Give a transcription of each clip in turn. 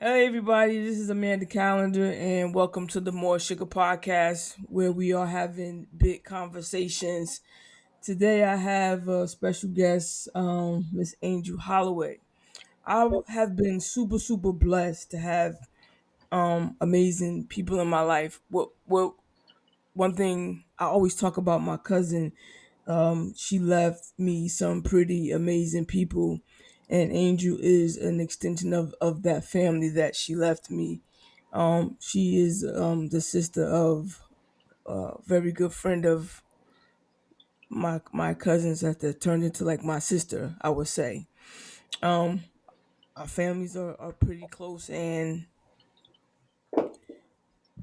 Hey everybody, this is Amanda Calendar and welcome to the More Sugar Podcast where we are having big conversations. Today I have a special guest, Miss Angel Hollaway. I have been super blessed to have amazing people in my life. What one thing I always talk about my cousin, she left me some pretty amazing people, and Angel is an extension of that family that she left me. She is the sister of a very good friend of my cousins that turned into like my sister, I would say. Um, our families are pretty close, and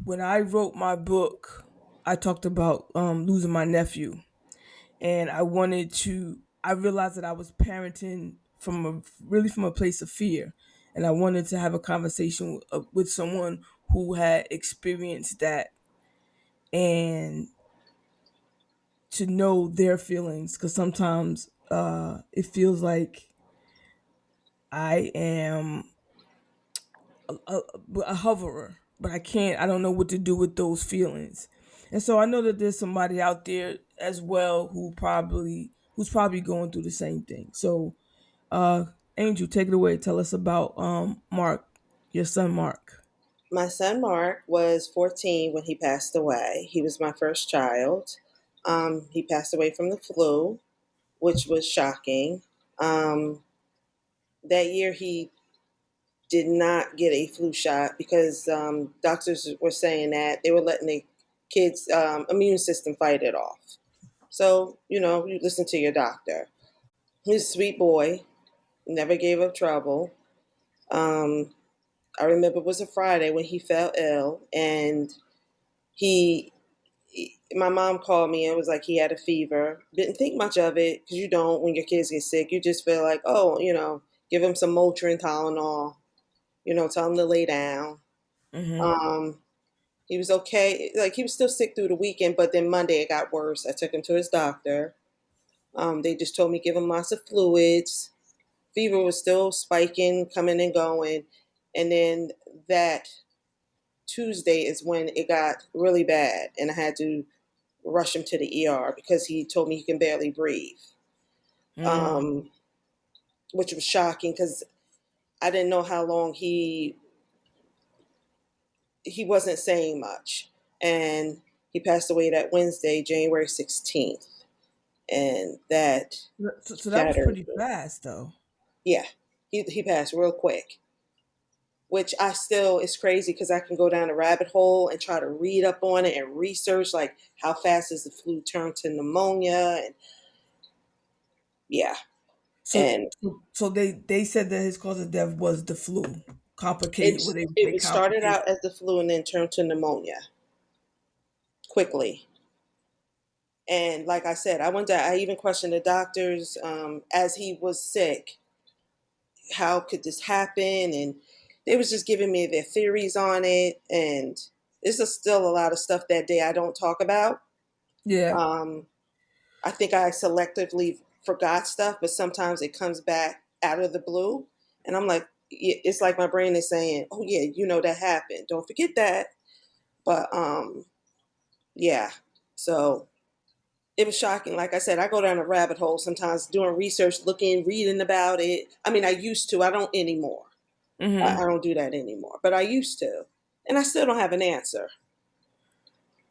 when I wrote my book, I talked about losing my nephew, and I realized that I was parenting from a place of fear, and I wanted to have a conversation with someone who had experienced that and to know their feelings, because sometimes it feels like I am a, a hoverer, but I don't know what to do with those feelings. And so I know that there's somebody out there as well who's probably going through the same thing. So Uh, Angel, take it away. Tell us about Mark, your son Mark. My son Mark was 14 when he passed away. He was my first child. He passed away from the flu, which was shocking. Um, that year, he did not get a flu shot because doctors were saying that they were letting the kids' immune system fight it off. So, you listen to your doctor. He's a sweet boy, never gave up trouble. Um, I remember it was a Friday when he fell ill, and he my mom called me and was like he had a fever. Didn't think much of it because you don't when your kids get sick. You just feel like, oh, give him some Motrin, Tylenol, tell him to lay down. Mm-hmm. Um, he was okay. Like he was still sick through the weekend, but then Monday it got worse. I took him to his doctor. They just told me give him lots of fluids. Fever was still spiking, coming and going. And then that Tuesday is when it got really bad, and I had to rush him to the ER because he told me he can barely breathe, Mm. um, which was shocking because I didn't know how long he wasn't saying much, and he passed away that Wednesday, January 16th, and that So that was shattered. pretty fast, though. Yeah, he passed real quick. Which I still is crazy because I can go down a rabbit hole and try to read up on it and research like how fast does the flu turn to pneumonia, and yeah. So And so they said that his cause of death was the flu, complicated. What it's they would say it started complicated. out as the flu and then turned to pneumonia quickly. And like I said, I even questioned the doctors as he was sick. How could this happen? And they was just giving me their theories on it. And this is still a lot of stuff that day I don't talk about. Yeah. Um, I think I selectively forgot stuff, but sometimes it comes back out of the blue. And I'm like, it's like my brain is saying, oh, yeah, that happened. Don't forget that. But yeah, so it was shocking. Like I said, I go down a rabbit hole sometimes doing research, looking, reading about it. I mean, I used to. I don't anymore. I Mm-hmm. don't do that anymore, but I used to. And I still don't have an answer.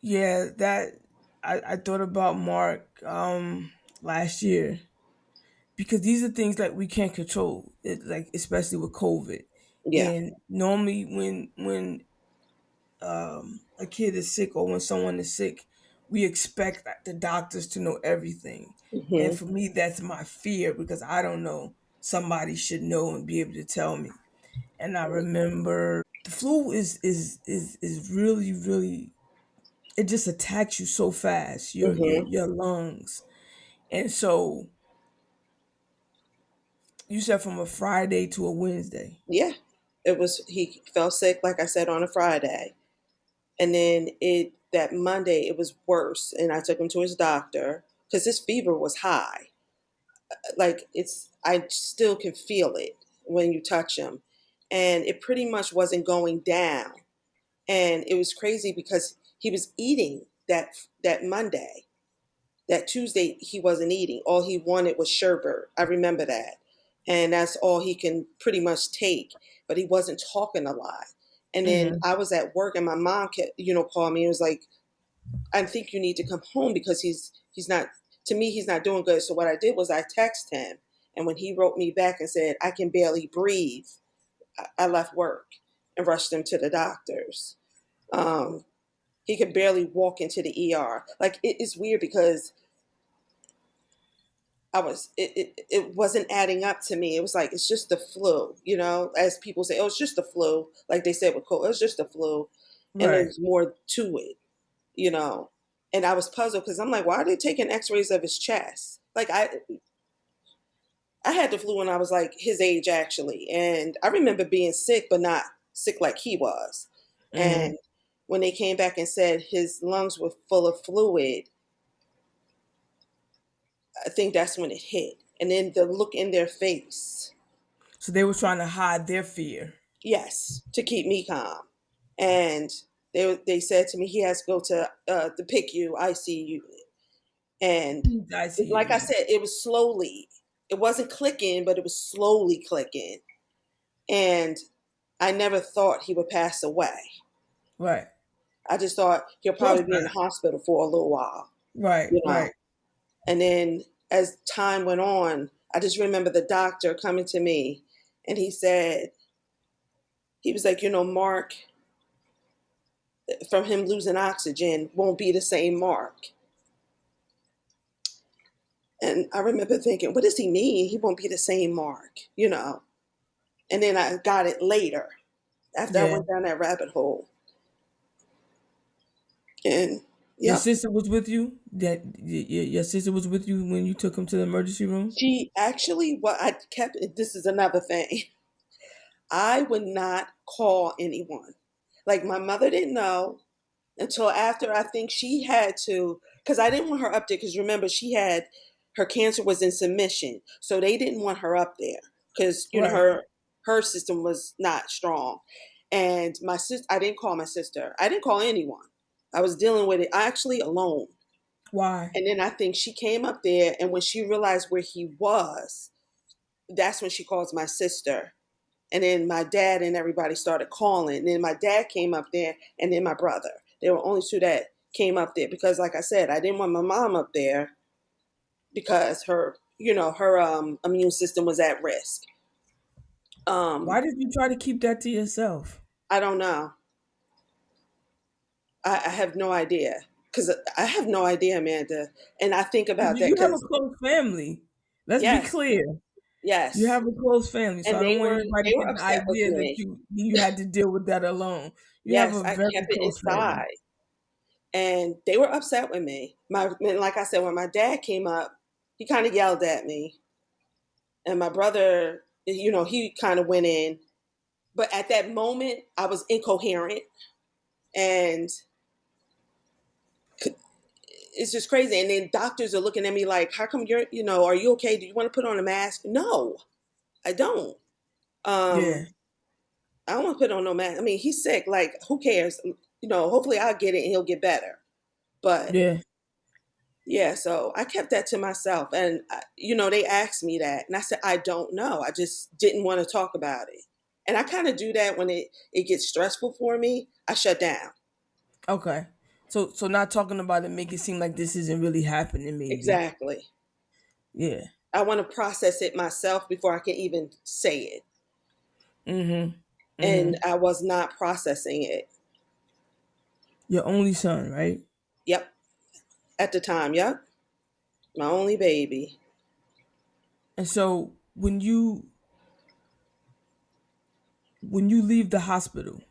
Yeah, that I thought about Mark last year because these are things that we can't control. Like especially with COVID, Yeah. and normally when a kid is sick or when someone is sick, we expect the doctors to know everything. And Hmm. for me, that's my fear because I don't know. Somebody should know and be able to tell me. And I remember the flu is really it just attacks you so fast, Hmm. your lungs. And so you said from a Friday to a Wednesday. Yeah. He fell sick, like I said, on a Friday. And then that Monday, it was worse. And I took him to his doctor because his fever was high. Like I still can feel it when you touch him. and it pretty much wasn't going down. And it was crazy because he was eating that Monday. That Tuesday he wasn't eating. All he wanted was sherbet. I remember that. And that's all he can pretty much take. But he wasn't talking a lot. And then Mm-hmm. I was at work and my mom kept, called me and was like, I think you need to come home because he's not, to me, he's not doing good. So what I did was I texted him. And when he wrote me back and said, I can barely breathe, I left work and rushed him to the doctors. Um, he could barely walk into the ER. Like it is weird because it wasn't adding up to me. It was like it's just the flu, as people say, oh, it's just the flu, like they said with cold, it's just the flu, and Right. there's more to it, you know. And I was puzzled because I'm like, why are they taking X-rays of his chest? Like I had the flu when I was like his age actually, and I remember being sick, but not sick like he was. Mm-hmm. And when they came back and said his lungs were full of fluid, I think that's when it hit. And then the look in their face. So they were trying to hide their fear. Yes, to keep me calm. And they said to me he has to go to the PICU ICU. And I see like I you. said, it was slowly. It wasn't clicking, but it was slowly clicking. And I never thought he would pass away. Right. I just thought he'll Of course probably be in the not. hospital for a little while, Right. you know. Right. And then as time went on, I just remember the doctor coming to me and he said, he was like, Mark, from him losing oxygen won't be the same Mark. And I remember thinking, what does he mean? He won't be the same Mark. And then I got it later after I Yeah. went down that rabbit hole. And Your yep, sister was with you. Your sister was with you when you took him to the emergency room. she actually, what I kept, this is another thing. I would not call anyone. Like my mother didn't know until after I think she had to, because I didn't want her up there. Because remember, her cancer was in submission, so they didn't want her up there because Right. her system was not strong. And my sister, I didn't call my sister. I didn't call anyone. I was dealing with it actually alone. Why? And then I think she came up there, and when she realized where he was, that's when she calls my sister. And then my dad and everybody started calling. And then my dad came up there, and then my brother. They were only two that came up there because, like I said, I didn't want my mom up there because her immune system was at risk. Why Um, did you try to keep that to yourself? I don't know. I have no idea because I have no idea, Amanda. And I think about that You have a because close family. Let's be yes, clear. You yes, have a close family, so and I don't want anybody they to were get the upset with idea that me. you had to deal with that alone. You have Yes, a I very kept it close family. inside. And they were upset with me. Like I said, when my dad came up, he kind of yelled at me, and my brother, he kind of went in. But at that moment, I was incoherent, and it's just crazy. And then doctors are looking at me like, "How come are you okay? Do you want to put on a mask?" No, I don't. Yeah. Um, I don't want to put on no mask. I mean, he's sick. Like, who cares? Hopefully I'll get it and he'll get better. But Yeah. yeah, so I kept that to myself. And, they asked me that. And I said, I don't know. I just didn't want to talk about it. And I kind of do that when it gets stressful for me. I shut down. Okay. So not talking about it make it seem like this isn't really happening maybe. Exactly. Yeah. I want to process it myself before I can even say it. Mhm. And Mhm. I was not processing it. Your only son, right? Yep. At the time, yep. My only baby. And so when you leave the hospital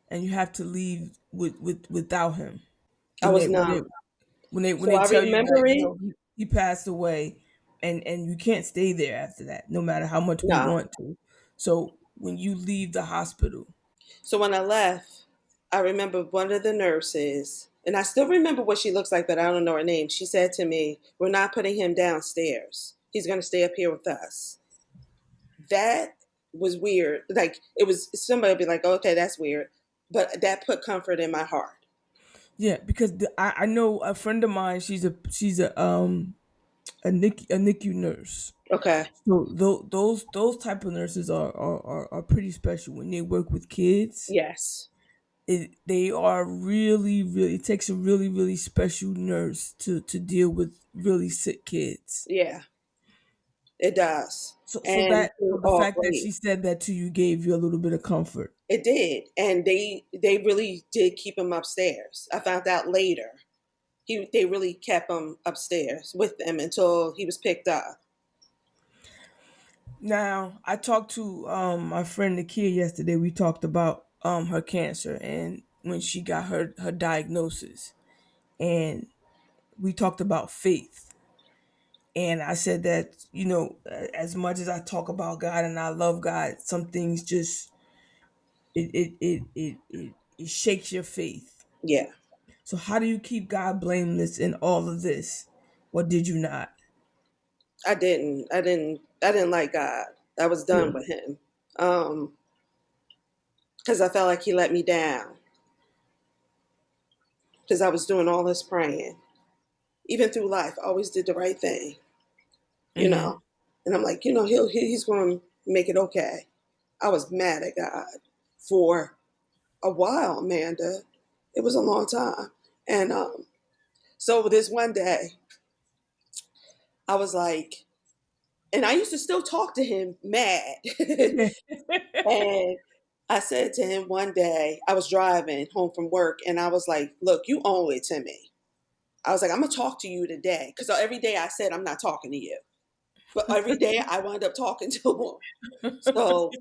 and you have to leave without him, I when was they when they numb. when So they I tell you remember that it. he passed away, and you can't stay there after that, no matter how much we No. want to. So when you leave the hospital, So when I left, I remember one of the nurses, and I still remember what she looks like, but I don't know her name. She said to me, "We're not putting him downstairs. He's going to stay up here with us." That was weird. Like it was somebody would be like, okay, that's weird, but that put comfort in my heart. Yeah, because I know a friend of mine. She's a NICU nurse. Okay. So those type of nurses are pretty special when they work with kids. Yes. They are really, it takes a really special nurse to deal with really sick kids. Yeah, it does. So And that so they're the all fact that she great. said that to you gave you a little bit of comfort. It did, and they really did keep him upstairs. I found out later. They really kept him upstairs with them until he was picked up. Now, I talked to my friend Nakia yesterday. We talked about her cancer and when she got her diagnosis, and we talked about faith. And I said that, as much as I talk about God and I love God, some things just it shakes your faith. Yeah, So how do you keep God blameless in all of this? Or did you not? I didn't like God. I was Yeah. done with him. Um, because I felt like he let me down. Because I was doing all this praying, even through life, I always did the right thing, you Mm-hmm. know. And I'm like, he's going to make it okay. I was mad at God for a while, Amanda. It was a long time, and so this one day, I was like, and I used to still talk to him mad. And I said to him one day, I was driving home from work, and I was like, look, you owe it to me. I was like, I'm going to talk to you today. Because every day I said, I'm not talking to you. But every day I wound up talking to him. So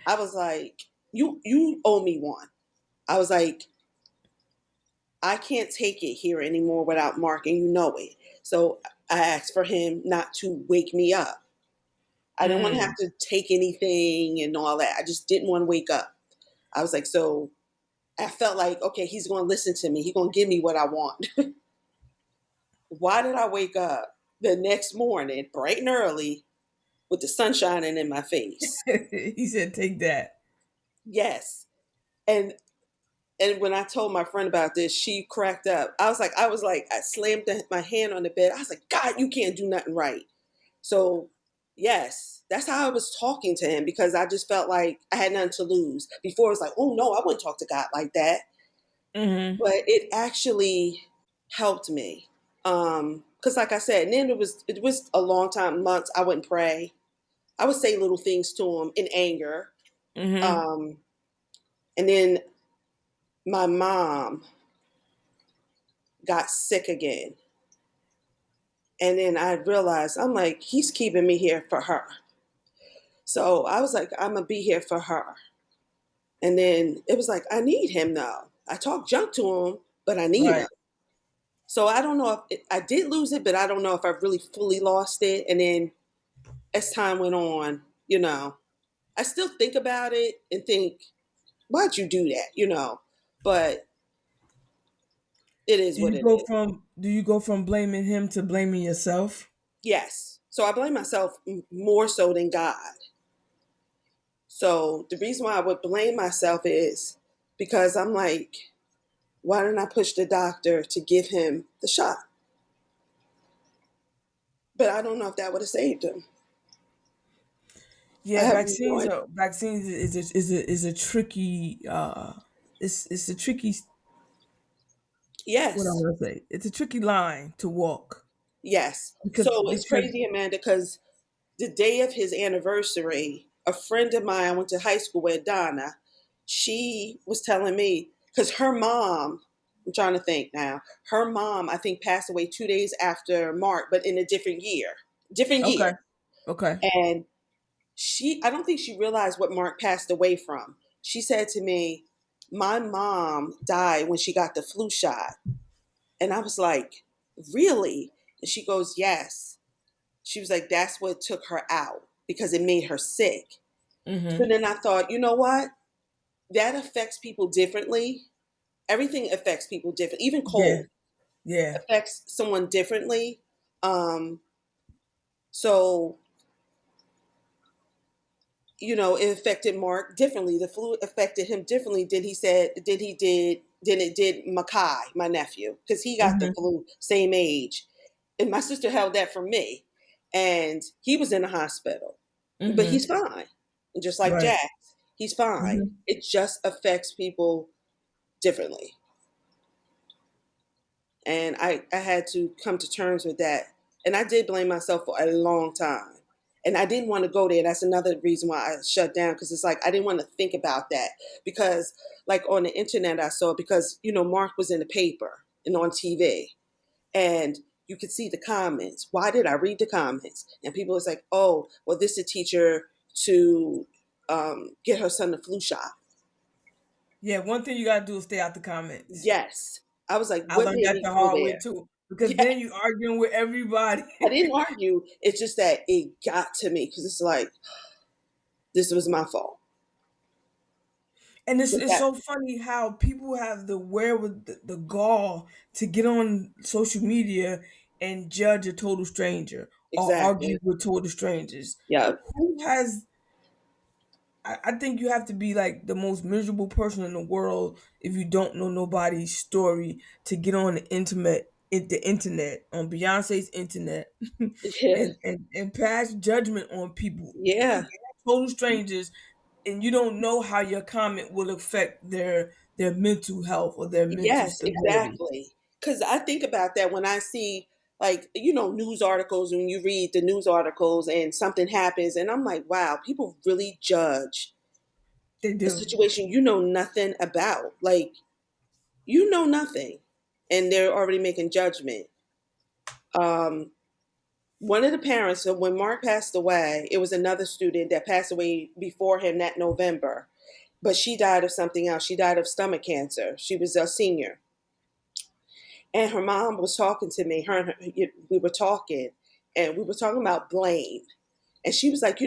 I was like, you owe me one. I was like, I can't take it here anymore without Mark, and you know it. So I asked for him not to wake me up. I didn't want to have Mm. to take anything and all that. I just didn't want to wake up. I was like, so I felt like, okay, he's going to listen to me. He's going to give me what I want. Why did I wake up the next morning, bright and early, with the sun shining in my face? He said, "Take that." Yes. And when I told my friend about this, she cracked up. I slammed my hand on the bed. I was like, God, you can't do nothing right. So, yes, that's how I was talking to him because I just felt like I had nothing to lose. Before, it was like, oh no, I wouldn't talk to God like that. Mm-hmm. But it actually helped me. Because, like I said, and then it was a long time, months. I wouldn't pray. I would say little things to him in anger. Mm-hmm. Um, and then my mom got sick again. And then I realized, I'm like, he's keeping me here for her. So I was like, I'm going to be here for her. And then it was like, I need him now. I talk junk to him, but I need him. Right. So I don't know I did lose it, but I don't know if I really fully lost it. And then as time went on, I still think about it and think, why'd you do that? But it is what it is. Do you go from blaming him to blaming yourself? Yes. So I blame myself more so than God. So the reason why I would blame myself is because I'm like, why didn't I push the doctor to give him the shot? But I don't know if that would have saved him. I Yeah, have no idea. vaccines is a tricky it's a tricky what I Yes. want to say. It's a tricky line to walk Yes. because So it's because crazy, Amanda, because the day of his anniversary, a friend of mine I went to high school with, Donna, she was telling me, because her mom, I'm trying to think now, her mom, I think, passed away 2 days after Mark, but in a different year. Different year. okay. Okay. And I don't think she realized what Mark passed away from. She said to me, my mom died when she got the flu shot. And I was like, really? And she goes, yes. She was like, that's what took her out because it made her sick. So Mhm. then I thought, you know what? That affects people differently. Everything affects people differently. Even Yeah. cold Yeah. affects someone differently. Um, so it affected Mark differently. The flu affected him differently than it did Makai, my nephew, because he got the Mhm. flu same age, and my sister held that from me, and he was in the hospital, but he's Mhm. fine, and just like Right. Jack, he's fine. Mhm. It just affects people differently, and I had to come to terms with that, and I did blame myself for a long time. And I didn't want to go there. That's another reason why I shut down, because it's like I didn't want to think about that, because like on the internet I saw, because Mark was in the paper and on TV, and you could see the comments. Why did I read the comments? And people was like, "Oh, well, this is a teacher to get her son the flu shot." Yeah, one thing you gotta do is stay out the comments. Yes, I was like, I "What learned made that me the go hard way there?" too, because then you arguing with everybody. I didn't argue. It's just that it got to me, because it's like this was my fault. And it's But it's that so funny how people have the wherewith the gall to get on social media and judge a total stranger or argue exactly. with total strangers. Yeah. Who has I think you have to be like the most miserable person in the world if you don't know nobody's story to get on the internet on Beyonce's internet Yeah. and pass judgment on people, Yeah. total strangers, and you don't know how your comment will affect their mental health or their mental Yes, stability. exactly. Because I think about that when I see, like, news articles, when you read the news articles and something happens, and I'm like, wow, people really judge They a do. situation you know nothing about. Like, you know nothing, and they're already making judgment. Um, One of the parents, so when Mark passed away, it was another student that passed away before him that November, but she died of something else. She died of stomach cancer. She was a senior. And her mom was talking to me. We were talking, and we were talking about blame. And she was like,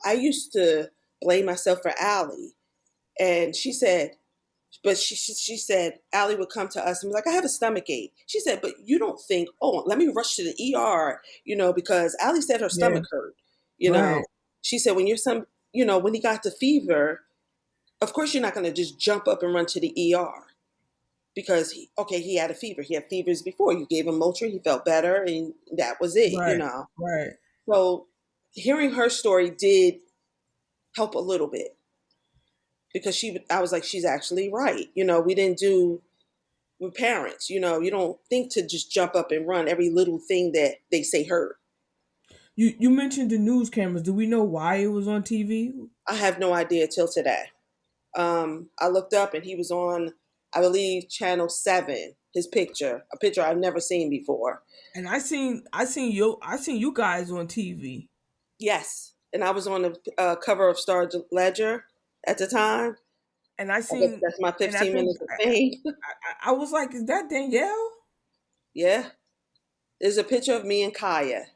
I used to blame myself for Allie. And she said, but she said Allie would come to us and be like, I have a stomach ache. She said, but you don't think, oh, let me rush to the ER, because Allie said her Yeah. stomach hurt. You know, Right. she said when your son, when he got the fever, of course you're not going to just jump up and run to the ER, because he had a fever. He had fevers before. You gave him Motrin, he felt better, and that was it. Right. Right. So hearing her story did help a little bit, because I was like, she's actually right. We didn't do with parents. You don't think to just jump up and run every little thing that they say hurt. You mentioned the news cameras. Do we know why it was on TV? I have no idea till today. I looked up and he was on, I believe, Channel 7. His picture, a picture I've never seen before. And I seen you guys on TV. Yes, and I was on the cover of Star Ledger at the time. And I I guess seen that's my and I 15 think minutes of fame. I was like, is that Danielle? Yeah, there's a picture of me and Kaya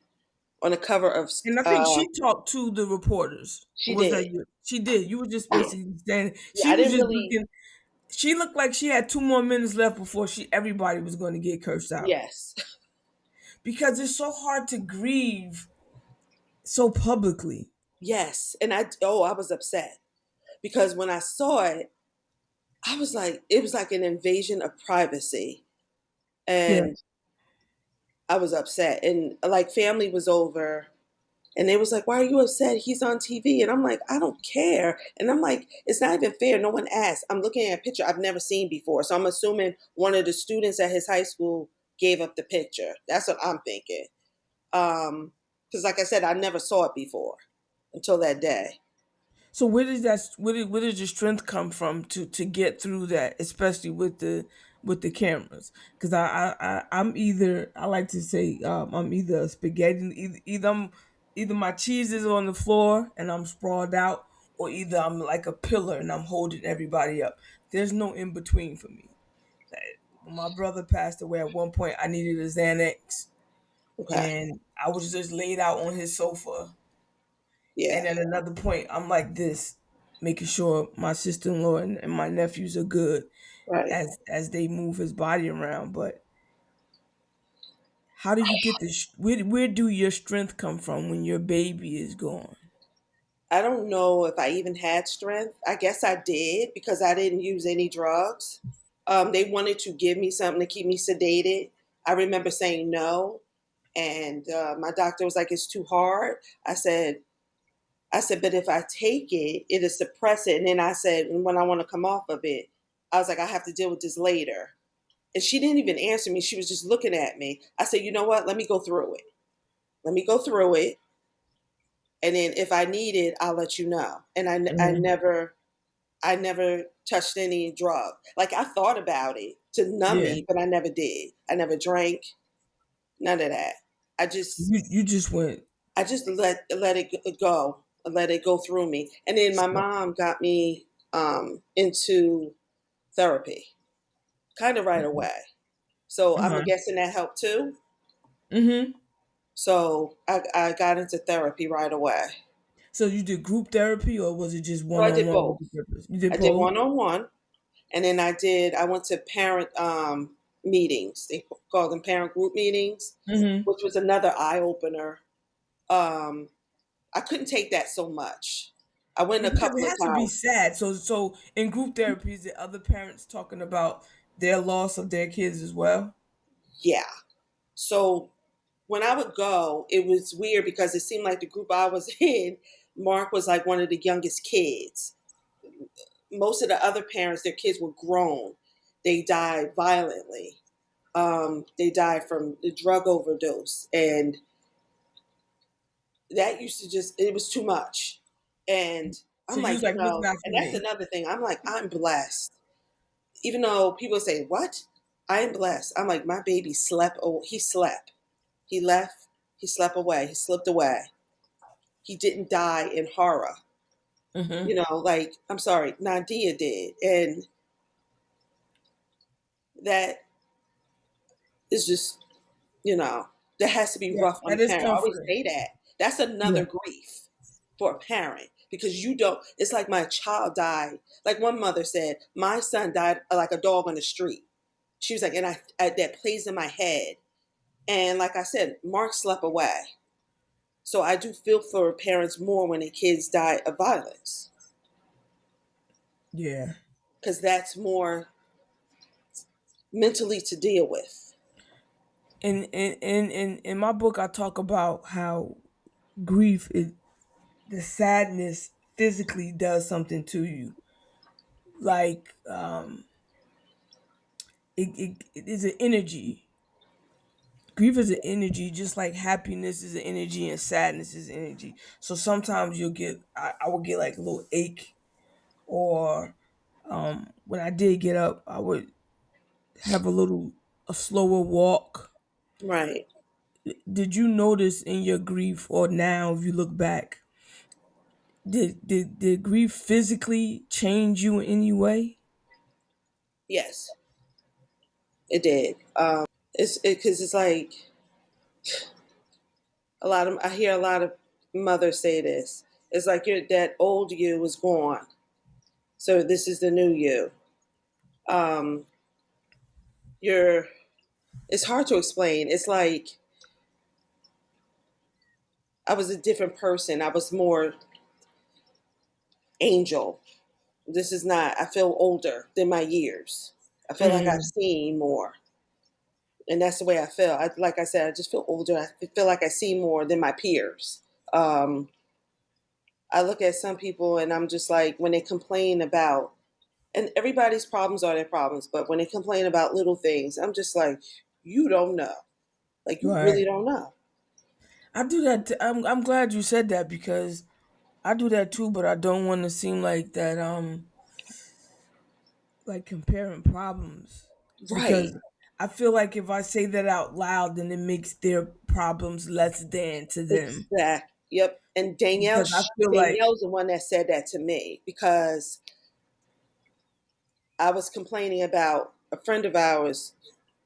on the cover of. And I think Uh, she talked to the reporters. she Or was did. that you? She did. You were just Yeah, basically standing. yeah. She I was didn't just really. looking. She looked like she had 2 more minutes left before everybody was going to get cursed out. Yes, Because it's so hard to grieve so publicly. yes, and I was upset, because when I saw it, I was like, it was like an invasion of privacy, Yeah. and I was upset, and like family was over. And they was like, why are you upset? He's on TV. And I'm like, I don't care. And I'm like, it's not even fair. No one asked. I'm looking at a picture I've never seen before. So I'm assuming one of the students at his high school gave up the picture. That's what I'm thinking. Because like I said, I never saw it before until that day. So where does your strength come from to get through that, especially with the cameras? Because I'm either I like to say I'm either a spaghetti, either my cheese is on the floor and I'm sprawled out, or either I'm like a pillar and I'm holding everybody up. There's no in between for me. When my brother passed away, at one point I needed a Xanax, Okay. and I was just laid out on his sofa, and Yeah. at another point, I'm like this, making sure my sister-in-law and my nephews are good Right. as they move his body around. But how do you get this? Where do your strength come from when your baby is gone? I don't know if I even had strength. I guess I did because I didn't use any drugs. They wanted to give me something to keep me sedated. I remember saying no, and my doctor was like, "It's too hard." I said, but if I take it, it'll suppress it. And then I said, and when I want to come off of it, I was like, I have to deal with this later. And she didn't even answer me. She was just looking at me. I said, you know what? Let me go through it. Let me go through it. And then if I need it, I'll let you know. And Hmm. I never touched any drug. Like I thought about it to numb Yeah. me, but I never did. I never drank, none of that. I So just you just went. I just let it go, let it go through me. And then my So, mom got me into therapy kind of right away. So I'm uh-huh. guessing that helped too. Hmm. So I got into therapy right away. So you did group therapy, or was it just So one I on did one with both. the therapist? You did I did both. one on one, and then I went to parent meetings. They call them parent group meetings, Hmm. which was another eye opener. Um, I couldn't take that so much. I went Yeah, a because couple it of has to be times. sad. So in group therapy, is there other parents talking about their loss of their kids as well? Yeah. So when I would go, it was weird because it seemed like the group I was in, Mark was like one of the youngest kids. Most of the other parents, their kids were grown. They died violently. They died from the drug overdose, and that used to just it was too much. And So I'm you like, was like, "What's not and for that's me?" another thing. I'm like, I'm blessed. Even though people say, "What?" I am blessed. I'm like, my baby slept. Oh, he slept. He left. He slept away. He slipped away. He didn't die in horror. Hmm. Like I'm sorry, Nadia did, and that is just that has to be Yeah, rough on a that is parent. I always comforting. say that. That's Yeah. another grief for a parent because you don't. It's like my child died. Like one mother said, my son died like a dog on the street. She was like, and that plays in my head. And like I said, Mark slept away. So I do feel for parents more when their kids die of violence Yeah. because that's more mentally to deal with. In my book, I talk about how grief is the sadness physically does something to you. Like it is an energy. Grief is an energy, just like happiness is an energy and sadness is energy. So sometimes I will get like a little ache, or when I did get up, I would have a slower walk. Right. Did you notice in your grief, or now if you look back, did grief physically change you in any way? Yes, it did. It's because it's like I hear a lot of mothers say this. It's like that old you is gone. So this is the new you. Um, you're, it's hard to explain. It's like I was a different person. I was more angel. This is not, I feel older than my years. I feel like I've Mm, seen more. And that's the way I feel. Like I said, I just feel older. I feel like I see more than my peers. Um, I look at some people and I'm just like, when they complain about, and everybody's problems are their problems, but when they complain about little things, I'm just like, you don't know. Like, you really right. don't know. I do that. I'm glad you said that because I do that too, but I don't want to seem like that. Like comparing problems, Right. because I feel like if I say that out loud, then it makes their problems less than to them. Exact. Yep. And Because I feel like Danielle's the one that said that to me because I was complaining about a friend of ours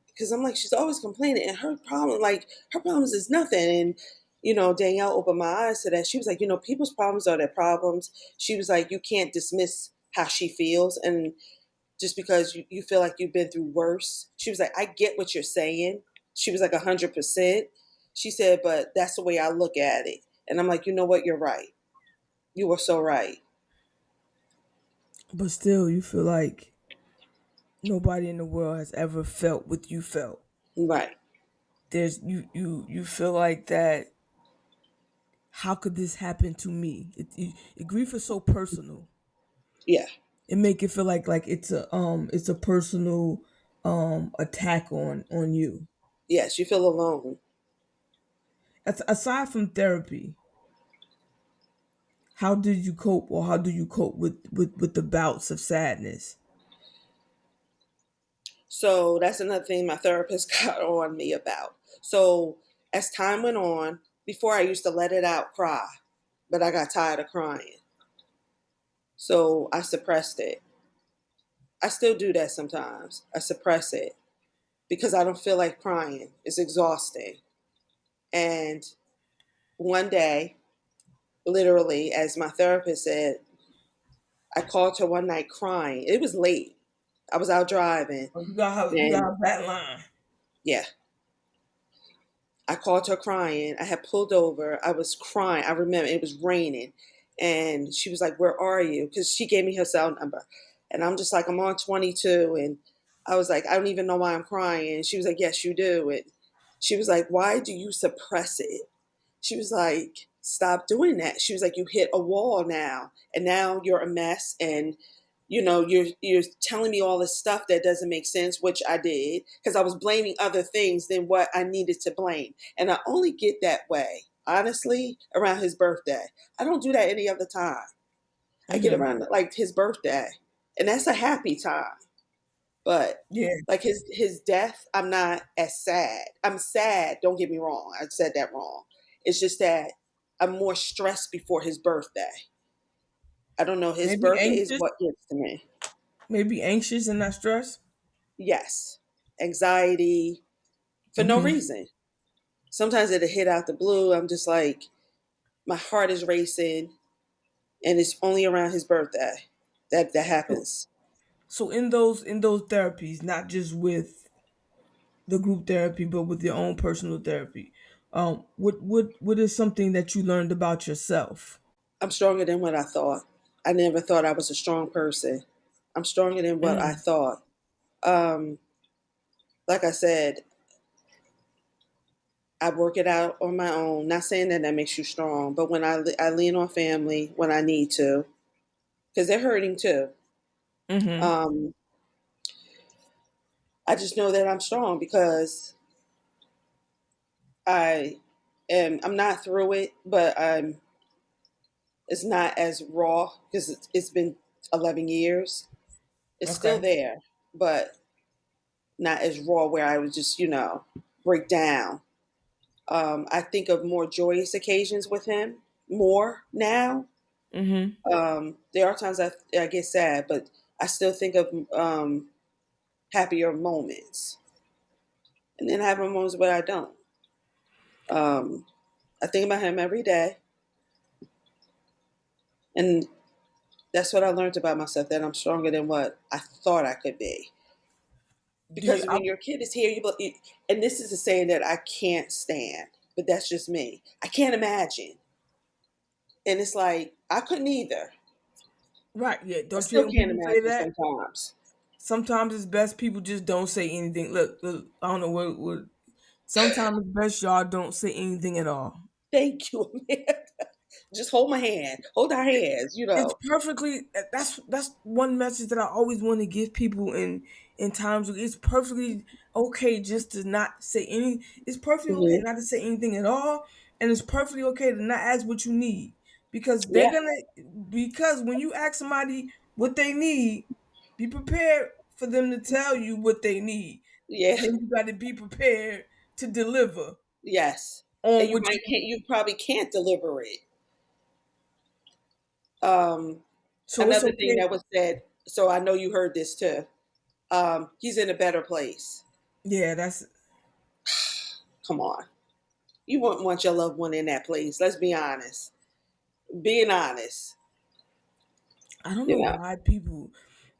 because I'm like, she's always complaining, and her problems is nothing. And Danielle opened my eyes to that. She was like, people's problems are their problems. She was like, you can't dismiss how she feels, and just because you feel like you've been through worse. She was like, I get what you're saying. She was like 100%. She said, but that's the way I look at it. And I'm like, you know what? You're right. You were so right. But still, you feel like nobody in the world has ever felt what you felt. Right. There's you feel like that. How could this happen to me? Grief is so personal. Yeah. It make it feel like it's a personal attack on you. Yes, you feel alone. Aside from therapy, how did you cope, or how do you cope with the bouts of sadness? So that's another thing my therapist got on me about. So as time went on, before I used to let it out, cry, but I got tired of crying. So I suppressed it. I still do that sometimes. I suppress it because I don't feel like crying. It's exhausting. And one day, literally, as my therapist said, I called her one night crying. It was late. I was out driving. Oh, you got And that line. yeah, I called her crying. I had pulled over. I was crying. I remember it was raining. And she was like, "Where are you?" Because she gave me her cell number. And I'm just like, "I'm on 22." And I was like, "I don't even know why I'm crying." And she was like, "Yes, you do." And she was like, "Why do you suppress it?" She was like, "Stop doing that." She was like, "You hit a wall now, and now you're a mess, and you're telling me all this stuff that doesn't make sense," which I did because I was blaming other things than what I needed to blame. And I only get that way, honestly, around his birthday. I don't do that any other time. I get Mm-hmm. around like his birthday, and that's a happy time. But Yeah, like his death, I'm not as sad. I'm sad. Don't get me wrong. I said that wrong. It's just that I'm more stressed before his birthday. I don't know. His maybe birthday is anxious, what gets to me. maybe anxious and not stressed. Yes, anxiety for no Mm-hmm. reason. Sometimes it'll hit out the blue. I'm just like, my heart is racing, and it's only around his birthday that So, happens. so in those therapies, not just with the group therapy, but with your own personal therapy, what is something that you learned about yourself? I'm stronger than what I thought. I never thought I was a strong person. I'm stronger than what I Mm, thought. Um, like I said, I work it out on my own. Not saying that that makes you strong, but when I lean on family when I need to, because they're hurting too. mm-hmm. Um, I just know that I'm strong because I I'm not through it, but it's not as raw because it's been 11 years. It's still Okay. there, but not as raw where I would just break down. I think of more joyous occasions with him more now. Mm-hmm. There are times I get sad, but I still think of happier moments, and then I have moments where I don't. Um, I think about him every day, and that's what I learned about myself, that I'm stronger than what I thought I could be. Do you, Because when your kid is here, and this is a saying that I can't stand, but that's just me. I can't imagine, and it's like I couldn't either. right? Yeah. I Don't you still hear when can't people say imagine that? sometimes. Sometimes it's best people just don't say anything. Look, I don't know what. Sometimes it's best y'all don't say anything at all. Thank you, Amanda. Just hold my hand, hold our hands. It's perfectly. That's one message that I always want to give people in times. It's perfectly okay just to not say any. It's perfectly okay Hmm. not to say anything at all, and it's perfectly okay to not ask what you need, because they're Yeah, gonna. Because when you ask somebody what they need, be prepared for them to tell you what they need. yeah, Then you got to be prepared to deliver yes. And on you what might you. can't, you probably can't deliver it. Um, So it's Another thing okay. that was said. So I know you heard this too. He's in a better place. Yeah, that's. Come on, you wouldn't want your loved one in that place. Let's be honest. Being honest, I don't you know know, why people.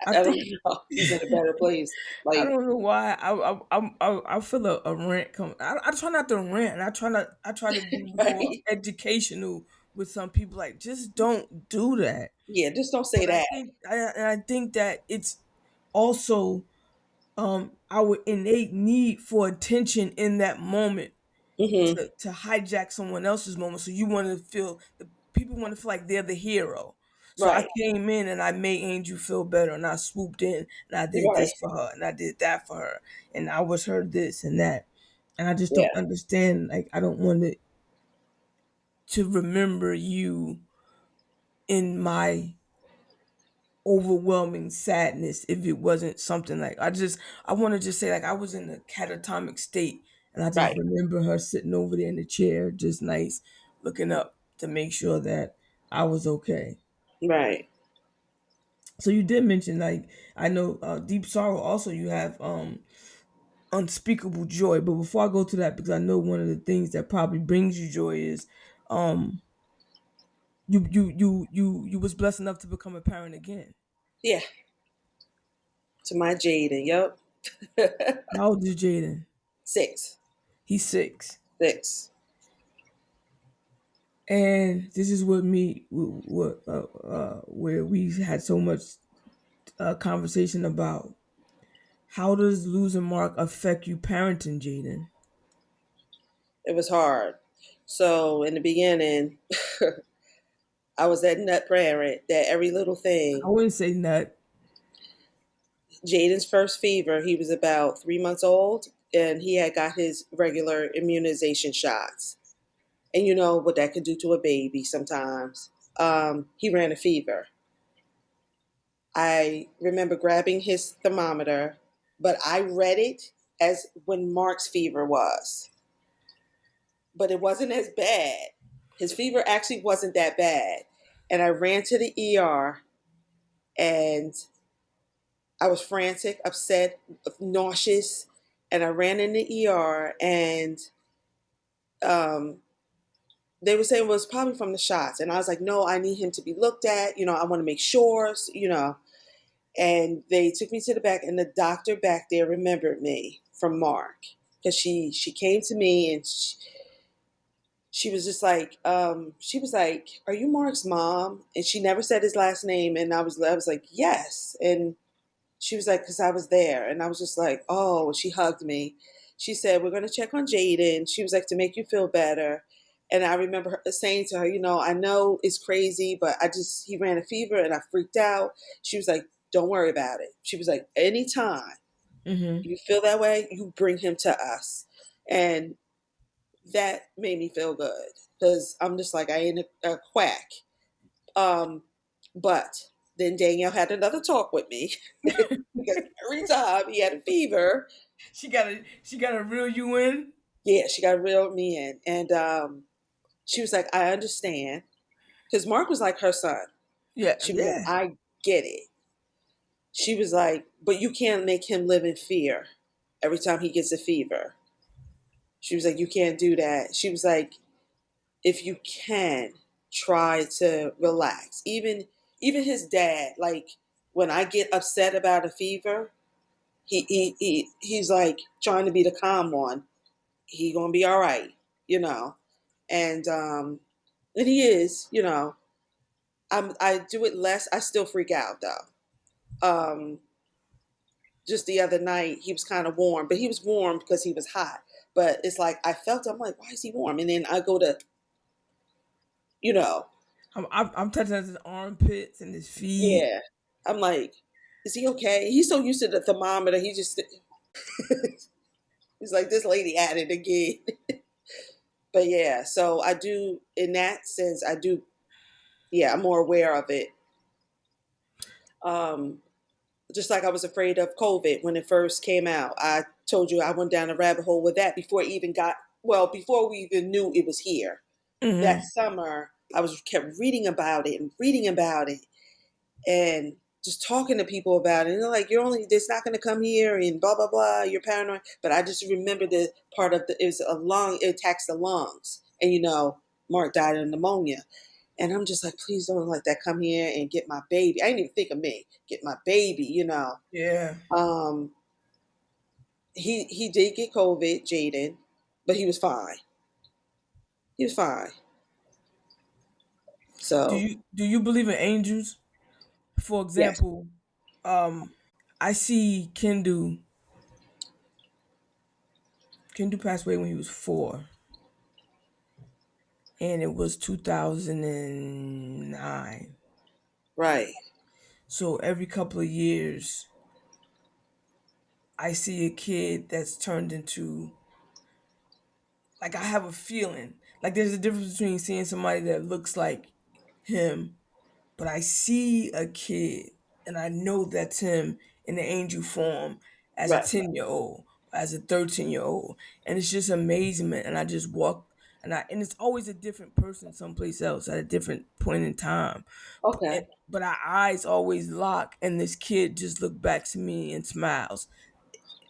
I I don't think know. He's in a better place. I Like, don't know why I feel a rant come. I try not to rant, and I try to be more right? educational with some people, like, just don't do that. Yeah, just don't say But that. I think that it's also our innate need for attention in that moment Hmm. to hijack someone else's moment. So you want to feel the people want to feel like they're the hero. So I Right. came in and I made Angel feel better, and I swooped in and I did Right. this for her and I did that for her, and I was her this and that, and I just Yeah. don't understand. Like, I don't want to remember you in my overwhelming sadness if it wasn't something like I want to just say, like, I was in a catatonic state, and I just Right. remember her sitting over there in the chair, just nice, looking up to make sure that I was okay. Right. So you did mention, like, I know deep sorrow, also you have unspeakable joy, but before I go to that, because I know one of the things that probably brings you joy is um you was blessed enough to become a parent again. Yeah. To my Jaden. Yep. How old is Jaden? Six. He's 6. 6. And this is what me what where we had so much conversation about, how does losing Mark affect you parenting Jaden? It was hard. So in the beginning, I was that nut parent that every little I thing. wouldn't say nut. Jaden's first fever, he was about 3 months old, and he had got his regular immunization shots. And you know what that could do to a baby sometimes. He ran a fever. I remember grabbing his thermometer, but I read it as when Mark's fever was. But it wasn't as bad. His fever actually wasn't that bad. And I ran to the ER, and I was frantic, upset, nauseous. And I ran in the ER, and um, they were saying, well, it's probably from the shots. And I was like, no, I need him to be looked at. I want to make sure, And they took me to the back, and the doctor back there remembered me from Mark, because she came to me, and she was just like, she was like, "Are you Mark's mom?" And she never said his last name, and I was like, "Yes." And she was like, "Because I was there," and I was just like, "Oh." She hugged me. She said, "We're gonna check on Jaden." She was like, "To make you feel better." And I remember her saying to her, "I know it's crazy, but he ran a fever and I freaked out." She was like, "Don't worry about it." She was like, "Anytime Mm-hmm. you feel that way, you bring him to us." And that made me feel good, because I'm just like, I ain't a quack. Um, but then Danielle had another talk with me, because every time he had a fever, She gotta reel you in. yeah, she got reeled me in. And she was like, I understand. Because Mark was like her son. Yeah, She was like, yeah. I get it. She was like, but you can't make him live in fear every time he gets a fever. She was like, you can't do that. She was like, if you can, try to relax. Even his dad, like, when I get upset about a fever, he's like trying to be the calm one. He gonna be all right, you know. And he is, I do it less. I still freak out though. Just the other night, he was kind of warm, but he was warm because he was hot. But it's like I felt, I'm like, why is he warm? And then I go to, you know, I'm touching his armpits and his feet. yeah. I'm like, is he okay? He's so used to the thermometer. He just, he's like, this lady at it again. But yeah, so I do, in that sense, I do, yeah, I'm more aware of it. Um, just like I was afraid of COVID when it first came out. I told you I went down a rabbit hole with that before it even before we even knew it was here. That Mm-hmm. summer, I was kept reading about it and reading about it, and just talking to people about it. And they're like, it's not going to come here and blah, blah, blah. You're paranoid. But I just remember the part of it attacks the lungs. And, Mark died of pneumonia. And I'm just like, please don't let that come here and get my baby. I didn't even think of me, get my baby. Yeah. Um, he did get COVID, Jaden, but he was fine. He was fine. So Do you believe in angels? For yes, example, um, I see Kindle passed away when he was 4, and it was 2009. right, So every couple of years, I see a kid that's turned into, like, I have a feeling like there's a difference between seeing somebody that looks like him, but I see a kid and I know that's him in the angel form as a right, 10-year-old, as a 13-year-old. And it's just amazement. And I just walk and it's always a different person someplace else at a different point in time. okay, But our eyes always lock and this kid just looked back to me and smiles.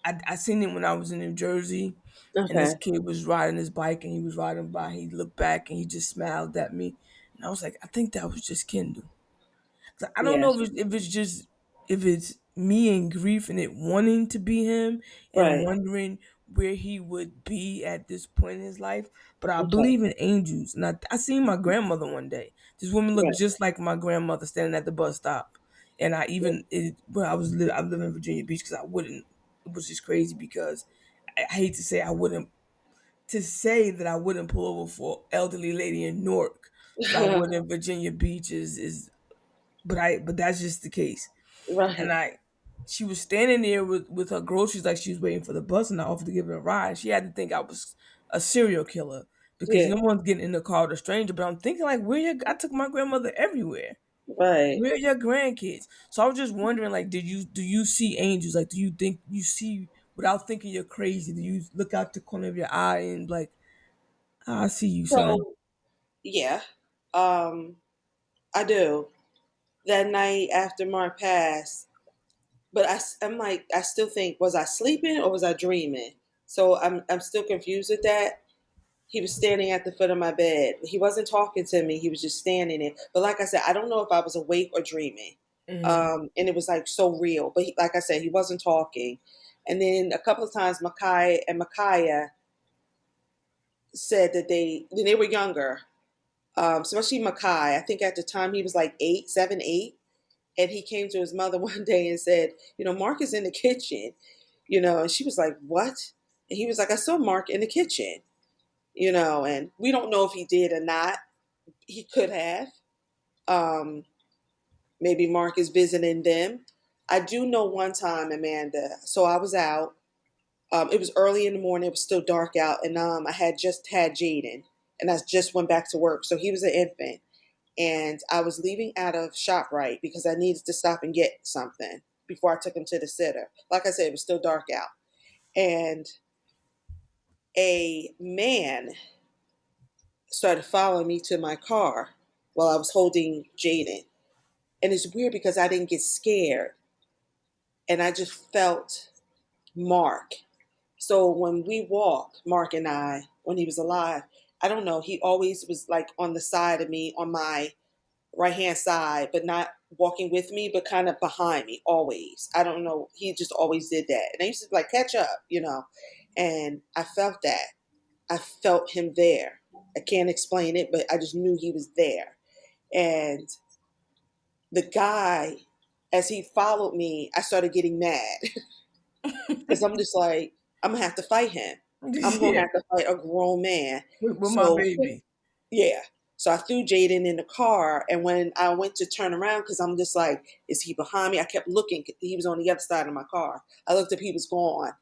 I seen it when I was in New Jersey, and this okay, kid was riding his bike, and he was riding by. He looked back, and he just smiled at me, and I was like, I think that was just Kindle. So I don't yeah, know if it's just if it's me in grief and it wanting to be him and right, wondering where he would be at this point in his life. But I okay, believe in angels, and I seen my grandmother one day. This woman looked right, just like my grandmother standing at the bus stop, and where I live in Virginia Beach because I wouldn't. It was just crazy because I hate to say I wouldn't to say that I wouldn't pull over for elderly lady in Newark, but I would in Virginia Beach is but that's just the case. And right, she was standing there with her groceries like she was waiting for the bus, and I offered to give her a ride. She had to think I was a serial killer because yeah, no one's getting in the car with a stranger. But I'm thinking like, I took my grandmother everywhere. right. Where are your grandkids? So I was just wondering, like, do you see angels? Like, do you think you see without thinking you're crazy? Do you look out the corner of your eye and like, "Ah, I see you, son? So yeah, um, I do. That night after Mark passed, but I'm like, I still think, was I sleeping or was I dreaming? So I'm still confused with that. He was standing at the foot of my bed. He wasn't talking to me. He was just standing there. But like I said, I don't know if I was awake or dreaming. Mm-hmm. And it was like so real. But like I said, he wasn't talking. And then a couple of times, Makai and Micaiah said that they were younger, especially Makai. I think at the time he was like 8, 7, 8. And he came to his mother one day and said, Mark is in the kitchen, and she was like, what? And he was like, I saw Mark in the kitchen, and we don't know if he did or not. He could have. Um, Maybe Mark is visiting them. I do know one time, Amanda. So I was out. It was early in the morning. It was still dark out, and I had just had Jaden, and I just went back to work. So he was an infant, and I was leaving out of ShopRite because I needed to stop and get something before I took him to the sitter. Like I said, it was still dark out, and a man started following me to my car while I was holding Jaden. And it's weird because I didn't get scared and I just felt Mark. So when we walked, Mark and I, when he was alive, I don't know, he always was like on the side of me, on my right hand side, but not walking with me, but kind of behind me always. I don't know. He just always did that. And I used to like catch up. And I felt that. I felt him there. I can't explain it, but I just knew he was there. And the guy, as he followed me, I started getting mad because I'm just like, I'm gonna have to fight him. I'm gonna Yeah, have to fight a grown man. with my So baby. yeah. So I threw Jaden in the car, and when I went to turn around, because I'm just like, is he behind me? I kept looking. He was on the other side of my car. I looked up, he was gone,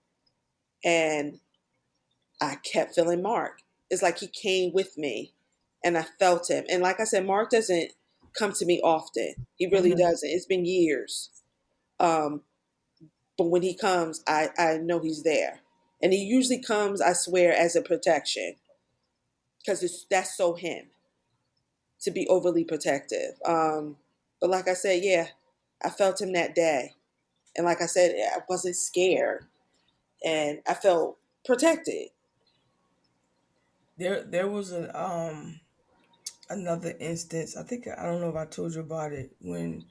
and I kept feeling Mark. It's like he came with me, and I felt him. And like I said, Mark doesn't come to me often. He really Hmm. doesn't. It's been years. Um, but when he comes, I know he's there. And he usually comes, I swear, as a protection because that's so him to be overly protective. But like I said, yeah, I felt him that day. And like I said, I wasn't scared and I felt protected. There was another instance. I think I don't know if I told you about it when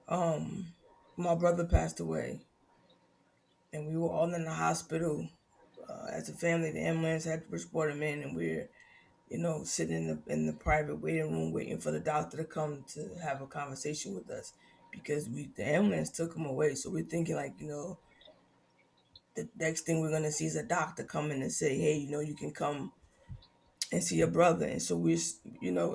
um my brother passed away and we were all in the hospital as a family. The ambulance had to transport him in, and we're sitting in the private waiting room waiting for the doctor to come to have a conversation with us because the ambulance took him away. So we're thinking like, the next thing we're gonna see is a doctor come in and say, hey, you can come and see your brother. And so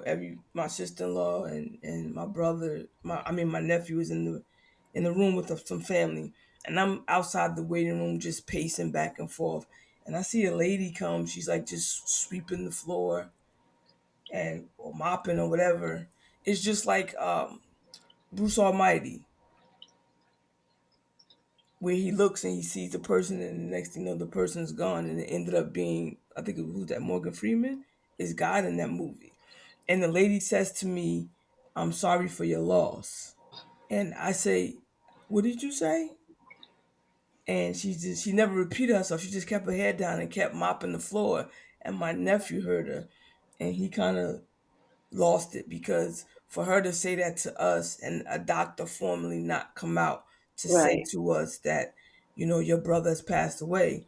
every my sister-in-law and my brother, my nephew is in the room with some family, and I'm outside the waiting room just pacing back and forth. And I see a lady come. She's like just sweeping the floor and or mopping or whatever. It's just like Bruce Almighty, where he looks and he sees the person, and the next thing you know, the person's gone, and it ended up being, I think it was, who's that, Morgan Freeman is God in that movie. And the lady says to me, "I'm sorry for your loss." And I say, "What did you say?" And she never repeated herself. She just kept her head down and kept mopping the floor. And my nephew heard her, and he kind of lost it because for her to say that to us and a doctor formally not come out to say Right. to us that, your brother has passed away.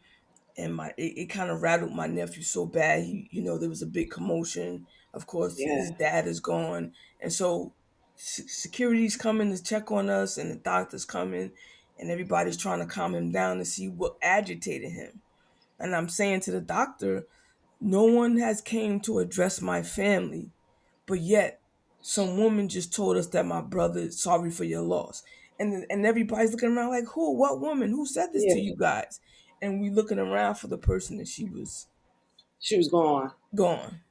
And it kind of rattled my nephew so bad. There was a big commotion. Of course, Yeah. his dad is gone, and so security's coming to check on us, and the doctor's coming, and everybody's trying to calm him down to see what agitated him. And I'm saying to the doctor, no one has came to address my family, but yet some woman just told us that my brother is sorry for your loss. And everybody's looking around like, who? What woman? Who said this to Yeah. you guys? And we looking around for the person, and she was She was gone. gone.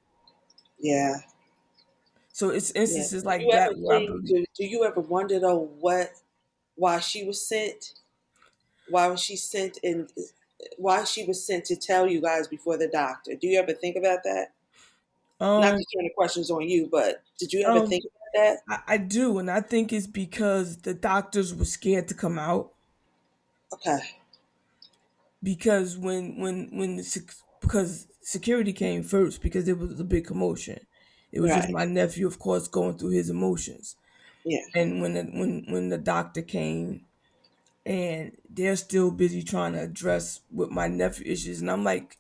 Yeah. So it's Yeah. instances Do you like ever that where I think? believe. Do you ever wonder though why she was sent? Why was she sent and why she was sent to tell you guys before the doctor? Do you ever think about that? Not Um, to turn the questions on you, but did you ever um, think about that? I do, and I think it's because the doctors were scared to come out Okay. because because security came first because there was a big commotion. It was just Right. my nephew, of course, going through his emotions. Yeah. And when the doctor came, and they're still busy trying to address with my nephew issues, and I'm like,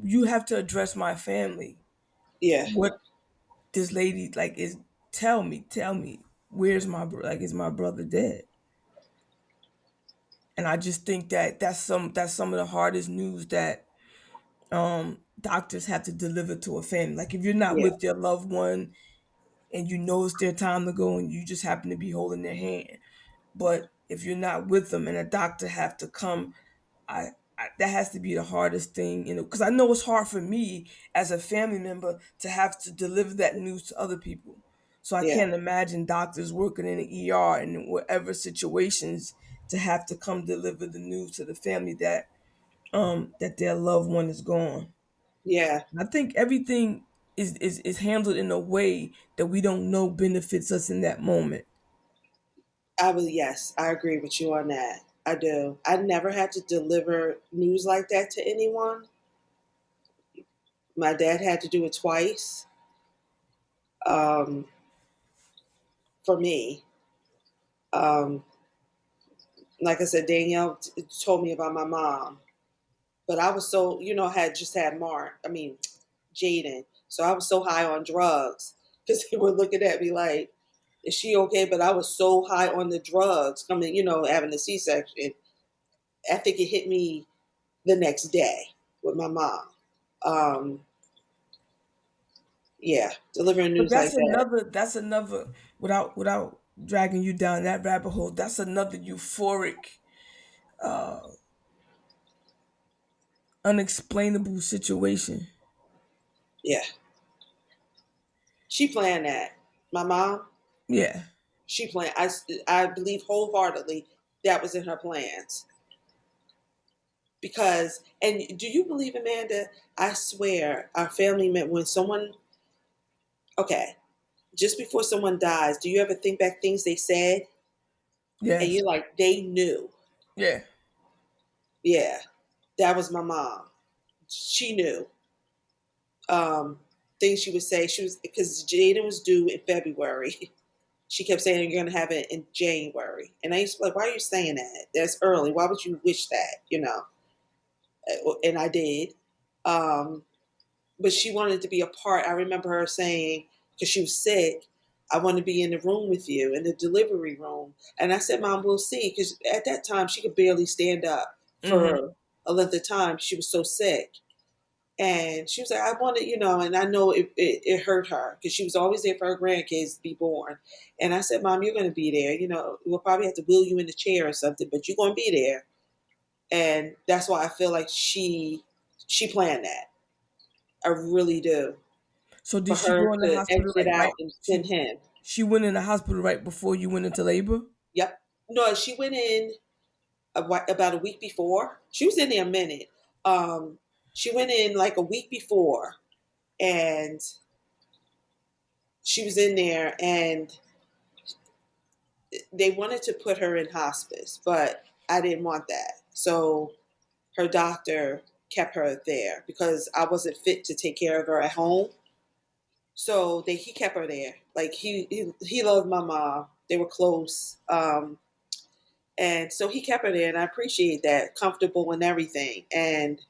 you have to address my family. Yeah. What this lady like is tell me, where's my like, is my brother dead? And I just think that that's some of the hardest news that doctors have to deliver to a family. Like if you're not Yeah. with your loved one and you know it's their time to go and you just happen to be holding their hand, but if you're not with them and a doctor have to come, that has to be the hardest thing, because I know it's hard for me as a family member to have to deliver that news to other people. So I Yeah. can't imagine doctors working in the ER and in whatever situations to have to come deliver the news to the family that their loved one is gone. Yeah. I think everything is handled in a way that we don't know benefits us in that moment. I will. Yes, I agree with you on that. I do. I never had to deliver news like that to anyone. My dad had to do it twice for me. Um, like I said, Danielle told me about my mom, but I was so had just had Mark. I mean, Jaden. So I was so high on drugs because they were looking at me like, "Is she okay?" But I was so high on the drugs, coming, having a C-section. I think it hit me the next day with my mom. Um, yeah, delivering But news like that. that's another, without dragging you down that rabbit hole, that's another euphoric, uh, unexplainable situation. Yeah, she planned that. My mom, Yeah. she planned. I believe wholeheartedly that was in her plans because. And do you believe, Amanda? I swear, our family met when someone. Okay, just before someone dies, do you ever think back things they said and Yes. you're like, they knew? Yeah. Yeah, that was my mom. She knew. Um, things she would say. She was because Jaden was due in February. She kept saying you're going to have it in January, and I used to be like, why are you saying that? That's early. Why would you wish that? And I did. Um, but she wanted to be a part. I remember her saying, because she was sick, I want to be in the room with you, in the delivery room. And I said, Mom, we'll see. Because at that time, she could barely stand up Mm-hmm. for a length of time. She was so sick. And she was like, I wanted, and I know it hurt her because she was always there for her grandkids to be born. And I said, Mom, you're going to be there. We'll probably have to wheel you in the chair or something, but you're going to be there. And that's why I feel like she planned that. I really do. So did For she her go in the to hospital exit like out right? and She send him. she went in the hospital right before you went into labor. Yep. No, she went in about a week before. She was in there a minute. Um, she went in like a week before, and she was in there, and they wanted to put her in hospice, but I didn't want that. So her doctor kept her there because I wasn't fit to take care of her at home. So he kept her there. Like he loved my mom. They were close. And so he kept her there, and I appreciate that, comfortable and everything. And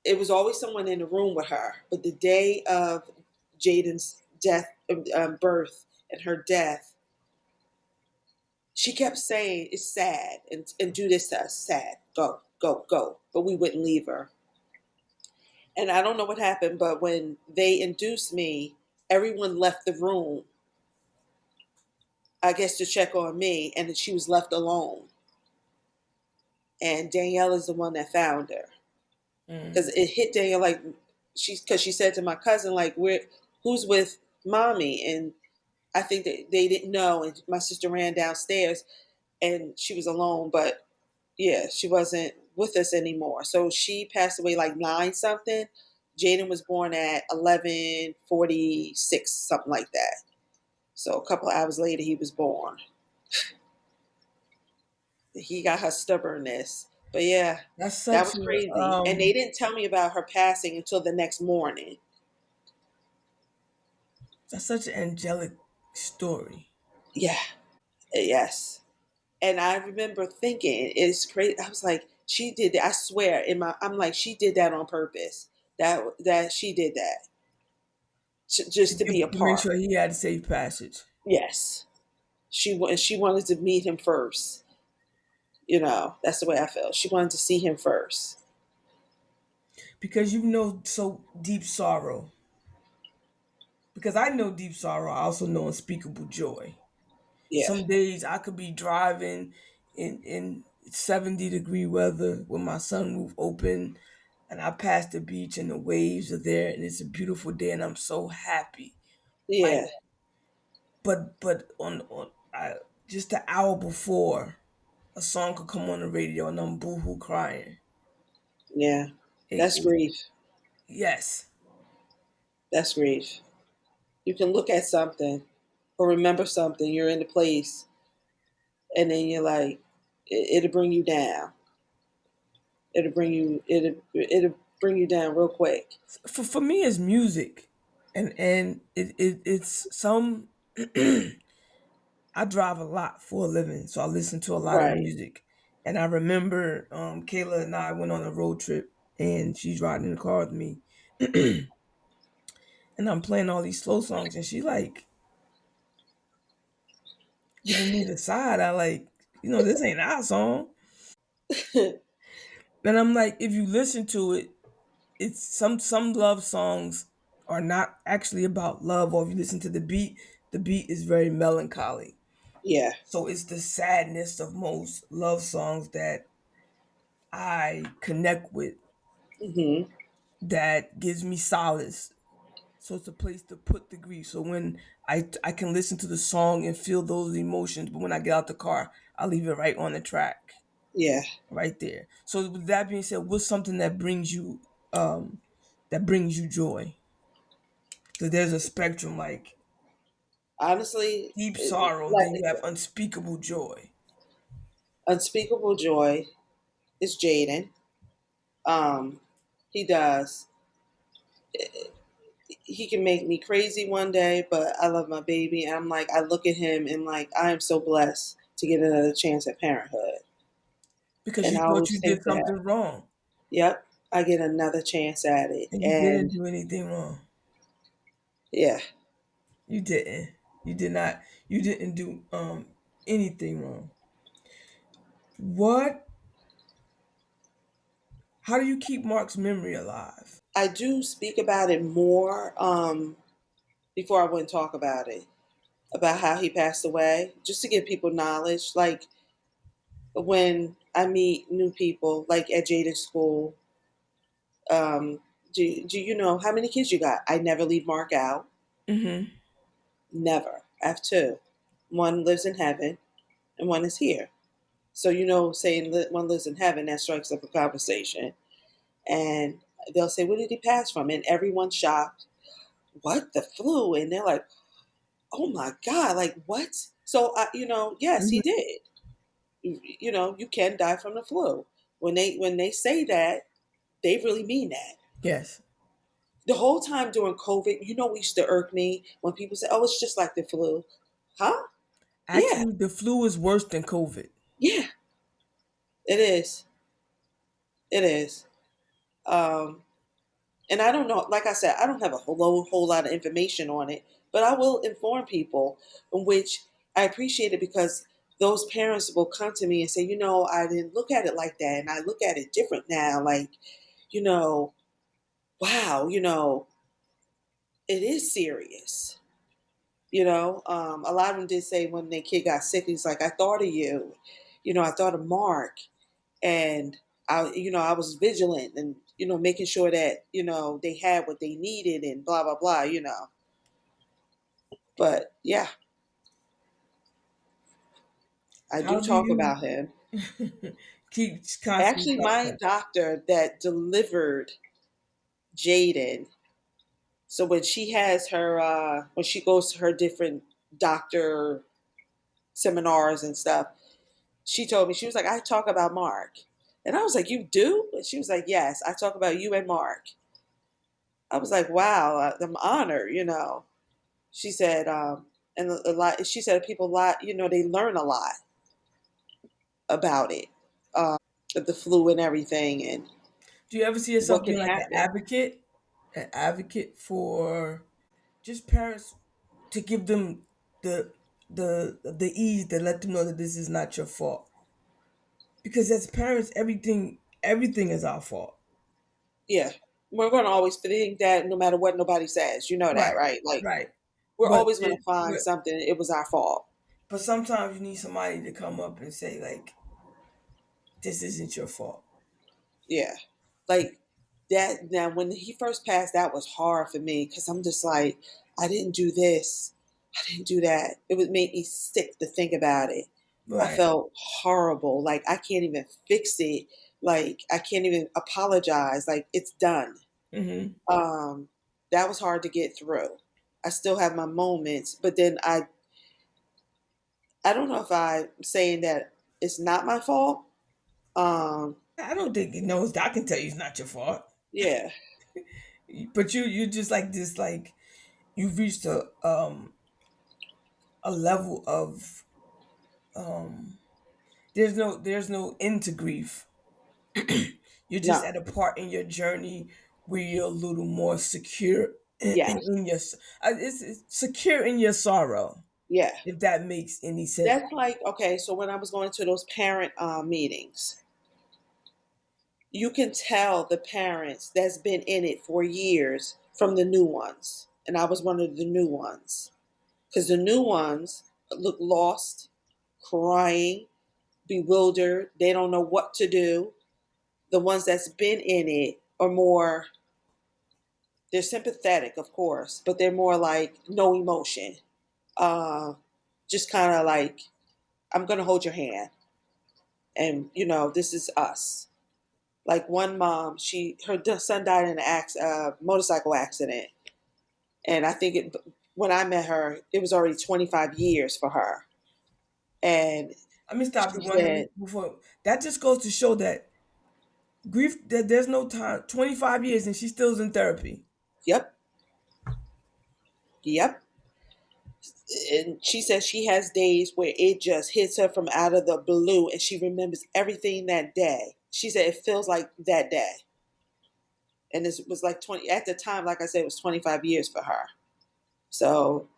it was always someone in the room with her. But the day of Jaden's death, birth, and her death, she kept saying, "It's sad," and do this to us, sad. Go, go, go. But we wouldn't leave her. And I don't know what happened, but when they induced me, everyone left the room, I guess, to check on me, and she was left alone. And Danielle is the one that found her Mm. because it hit Danielle like because she said to my cousin like, who's with mommy?" And I think that they didn't know, and my sister ran downstairs, and she was alone. But yeah, she wasn't with us anymore. So she passed away like 9 something. Jaden was born at 11:46, something like that. So a couple of hours later, he was born. He got her stubbornness. But yeah, That's that such was a crazy. And they didn't tell me about her passing until the next morning. that's such an angelic story. Yeah, yes. And I remember thinking, it's crazy. I was like, she did that. I swear, I'm like, she did that on purpose. That she did that To just to give be a to make part. sure he had a safe passage. Yes, she wanted to meet him first. That's the way I felt. She wanted to see him first. Because you know so deep sorrow. Because I know deep sorrow, I also know unspeakable joy. Yeah, Some days I could be driving in 70-degree weather with my sunroof open and I pass the beach and the waves are there and it's a beautiful day and I'm so happy. Like yeah, but on just the hour before a song could come on the radio and I'm boohoo crying. yeah. That's It, grief. yes, That's grief. You can look at something or remember something. You're in a place, and then you're like, it'll bring you down. It'll bring you down real quick. for me it's music, and it's some. I drive a lot for a living, so I listen to a lot of Right. music. And I remember Kayla and I went on a road trip, and she's riding in the car with me, and I'm playing all these slow songs, and she like giving me the side. I like, this ain't our song, and I'm like, if you listen to it, it's some love songs are not actually about love, or if you listen to the beat is very melancholy. Yeah. So it's the sadness of most love songs that I connect with Hmm. that gives me solace. So it's a place to put the grief. So when I can listen to the song and feel those emotions, but when I get out the car, I leave it right on the track, Yeah. right there. So with that being said, what's something that brings you joy? Because there's a spectrum like Honestly, deep sorrow, like then you have unspeakable joy. unspeakable joy is Jaden. Um, he does. He can make me crazy one day, but I love my baby. And I'm like, I look at him and like, I am so blessed to get another chance at parenthood. Because And you I thought always you did think that. something wrong. Yep. I get another chance at it. And you didn't And do anything wrong. yeah, You didn't. You did not. You didn't do anything wrong. What? How do you keep Mark's memory alive? I do speak about it more before I wouldn't talk about how he passed away, just to give people knowledge. Like when I meet new people, like at Jada's school, um, do you know how many kids you got? I never leave Mark out. Mm-hmm. Never. I have two. One lives in heaven and one is here. So, saying that one lives in heaven, that strikes up a conversation. And they'll say, "What did he pass from?" And everyone's shocked. What? The flu? And they're like, "Oh my God, like what?" So, yes, he Mm-hmm. did. You can die from the flu. When they say that, they really mean that. Yes. The whole time during COVID, what used to irk me when people say, "Oh, it's just like the flu." Huh? Yeah, Actually, the flu is worse than COVID. yeah, it is. It is. Um, and I don't know. Like I said, I don't have a whole lot of information on it, but I will inform people, in which I appreciate it because those parents will come to me and say, I didn't look at it like that, and I look at it different now. Like, you know, wow, it is serious. A lot of them did say when their kid got sick, he's like, "I thought of you. I thought of Mark, and I was vigilant and making sure that they had what they needed and blah blah blah. But yeah, I How do do talk you about him. keep constantly Actually, talking my about doctor that delivered Jaden. So when she has her, when she goes to her different doctor seminars and stuff, she told me, she was like, "I talk about Mark." And I was like, "You do?" And she was like, "Yes, I talk about you and Mark." I was like, "Wow, I'm honored." She said, and a lot, she said people a lot, they learn a lot about it, of the flu and everything and do you ever see yourself what can being like happen. an advocate for just parents to give them the the ease to let them know that this is not your fault? Because as parents, everything is our fault. Yeah. We're going to always think that no matter what nobody says, you know that, Right, right? Like, right. we're But always going to it, find but something, it was our fault. but sometimes you need somebody to come up and say like, this isn't your fault. Yeah. Like that. Now, when he first passed, that was hard for me because I'm just like, I didn't do this. I didn't do that. It would make me sick to think about it. I Right. felt horrible. Like, I can't even fix it. Like, I can't even apologize. Like, it's done. Mm-hmm. Um, that was hard to get through. I still have my moments, but then I don't know if I'm saying that it's not my fault. Um, I don't think it knows. I can tell you it's not your fault. yeah, But you just like this like you've reached a level of there's no end to grief. You're just no, at a part in your journey where you're a little more secure yeah, in your it's secure in your sorrow, yeah. if that makes any sense. That's like, okay, so when I was going to those parent meetings, you can tell the parents that's been in it for years from the new ones. And I was one of the new ones. Because the new ones look lost, crying, bewildered. They don't know what to do. The ones that's been in it are more, they're sympathetic, of course, but they're more like no emotion. Uh, just kind of like, I'm going to hold your hand. And, this is us. Like one mom, her son died in an motorcycle accident, and I think when I met her, it was already 25 years for her, and Let me stop you she one said, minute before that. Just goes to show that grief, that there's no time. 25 years and she still's in therapy. "Yep, yep," and she says she has days where it just hits her from out of the blue, and she remembers everything that day. She said it feels like that day. And this was like 20 at the time, like I said, it was 25 years for her. So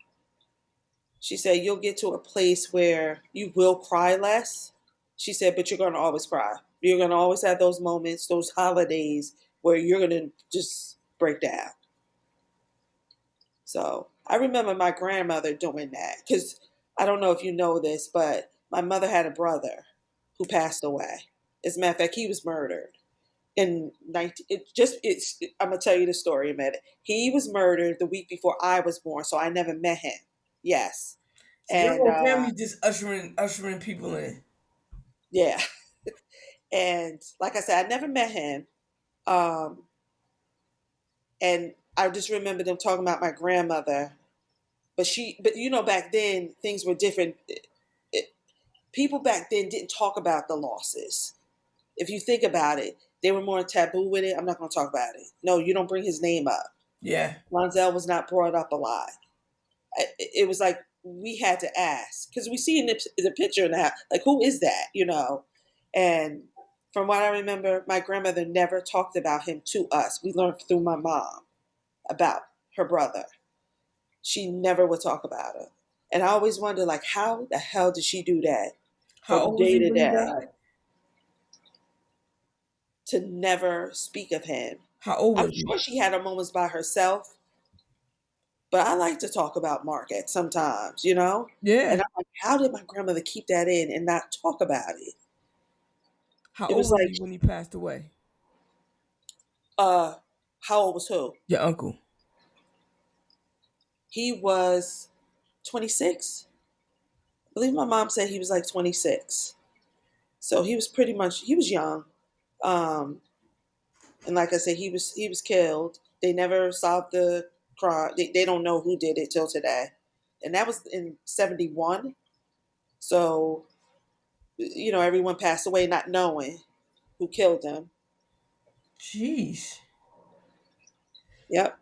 she said, you'll get to a place where you will cry less. She said, but you're going to always cry. You're going to always have those moments, those holidays where you're going to just break down. So I remember my grandmother doing that because I don't know if you know this, but my mother had a brother who passed away. As a matter of fact, he was murdered in 19. I'm gonna tell you the story in a minute. He was murdered the week before I was born, so I never met him. Yes, So your and whole family just ushering people in. yeah, and like I said, I never met him. Um, and I just remember them talking about my grandmother. But back then things were different. People back then didn't talk about the losses. If you think about it, they were more taboo with it. I'm not going to talk about it. No, you don't bring his name up. Yeah. Lonzel was not brought up a lot. It was like we had to ask because we see in the picture now, like, who is that? And from what I remember, my grandmother never talked about him to us. We learned through my mom about her brother. She never would talk about him. And I always wonder, like, how the hell did she do that How from old was day he to when he day died? to never speak of him? How old I'm was he? sure she had her moments by herself, but I like to talk about Mark at sometimes. And Yeah. I'm like, how did my grandmother keep that in and not talk about it? How It old was was like, he when he passed away? uh, how old was who? Your uncle. He was 26. I believe my mom said he was like 26. So he was young. Um, and like I said, he was killed. They never solved the crime. They don't know who did it till today. And that was in 71. So, everyone passed away not knowing who killed him. Jeez. Yep.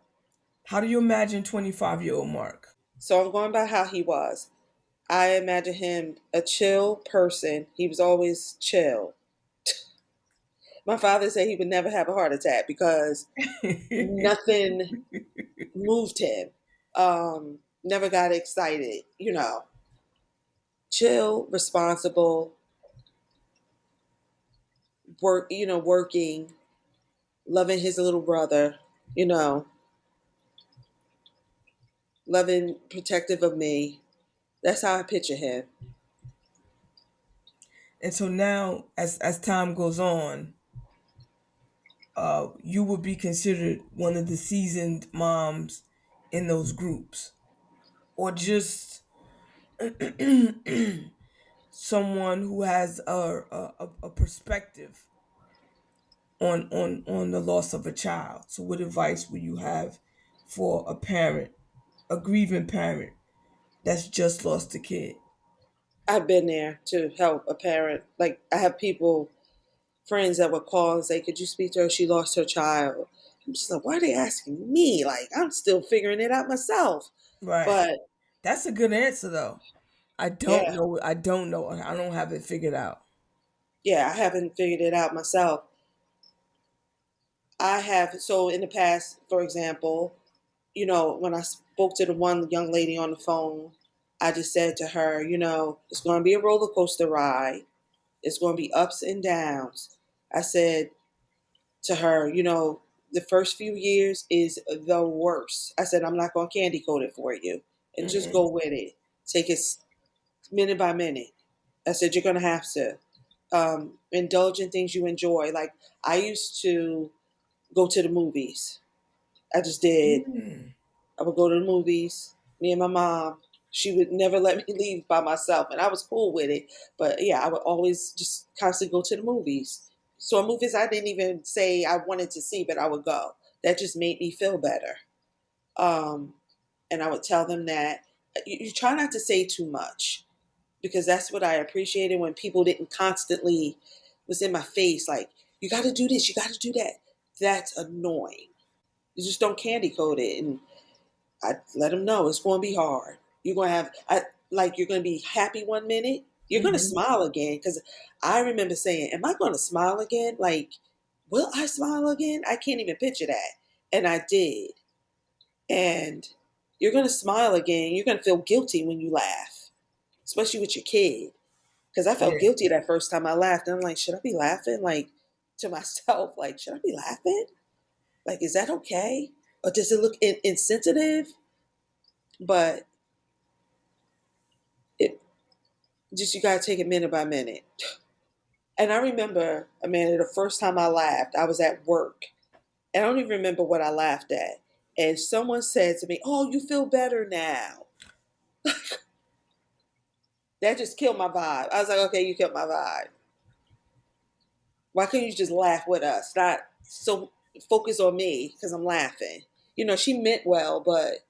How do you imagine 25-year-old Mark? So I'm going by how he was. I imagine him a chill person. He was always chill. My father said he would never have a heart attack because nothing moved him. Never got excited. Chill, responsible, working, loving his little brother, you know, loving, protective of me. That's how I picture him. And so now, as time goes on, you would be considered one of the seasoned moms in those groups, or just someone who has a perspective on the loss of a child. So, what advice would you have for a parent, a grieving parent that's just lost a kid? I've been there to help a parent. Like, I have friends that would call and say, could you speak to her? She lost her child. I'm just like, why are they asking me? Like, I'm still figuring it out myself. Right. But That's a good answer, though. I don't yeah, know. I don't know. I don't have it figured out. yeah, I haven't figured it out myself. I have, so in the past, for example, when I spoke to the one young lady on the phone, I just said to her, it's going to be a roller coaster ride. It's going to be ups and downs. I said to her, the first few years is the worst. I said, I'm not going to candy coat it for you and just Mm-mm. go with it. Take it minute by minute. I said, you're going to have to indulge in things you enjoy. Like, I used to go to the movies. I just did. Mm. I would go to the movies. Me and my mom. She would never let me leave by myself, and I was cool with it. But yeah, I would always just constantly go to the movies. So movies I didn't even say I wanted to see, but I would go. That just made me feel better. Um, and I would tell them that you try not to say too much because that's what I appreciated when people didn't constantly was in my face like, you got to do this, you got to do that. That's annoying. You just don't candy coat it, and I let them know it's going to be hard. You're going to you're going to be happy one minute. You're going to Hmm. smile again. Because I remember saying, am I going to smile again? Like, will I smile again? I can't even picture that. And I did. And you're going to smile again. You're going to feel guilty when you laugh, especially with your kid. Because I felt Yeah. guilty that first time I laughed. And I'm like, should I be laughing? Like, to myself, like, should I be laughing? Like, is that okay? Or does it look insensitive? But it just, you got to take it minute by minute. And I remember, Amanda, the first time I laughed, I was at work. And I don't even remember what I laughed at. And someone said to me, "Oh, you feel better now." That just killed my vibe. I was like, okay, you killed my vibe. Why couldn't you just laugh with us? Not so focus on me because I'm laughing. She meant well, but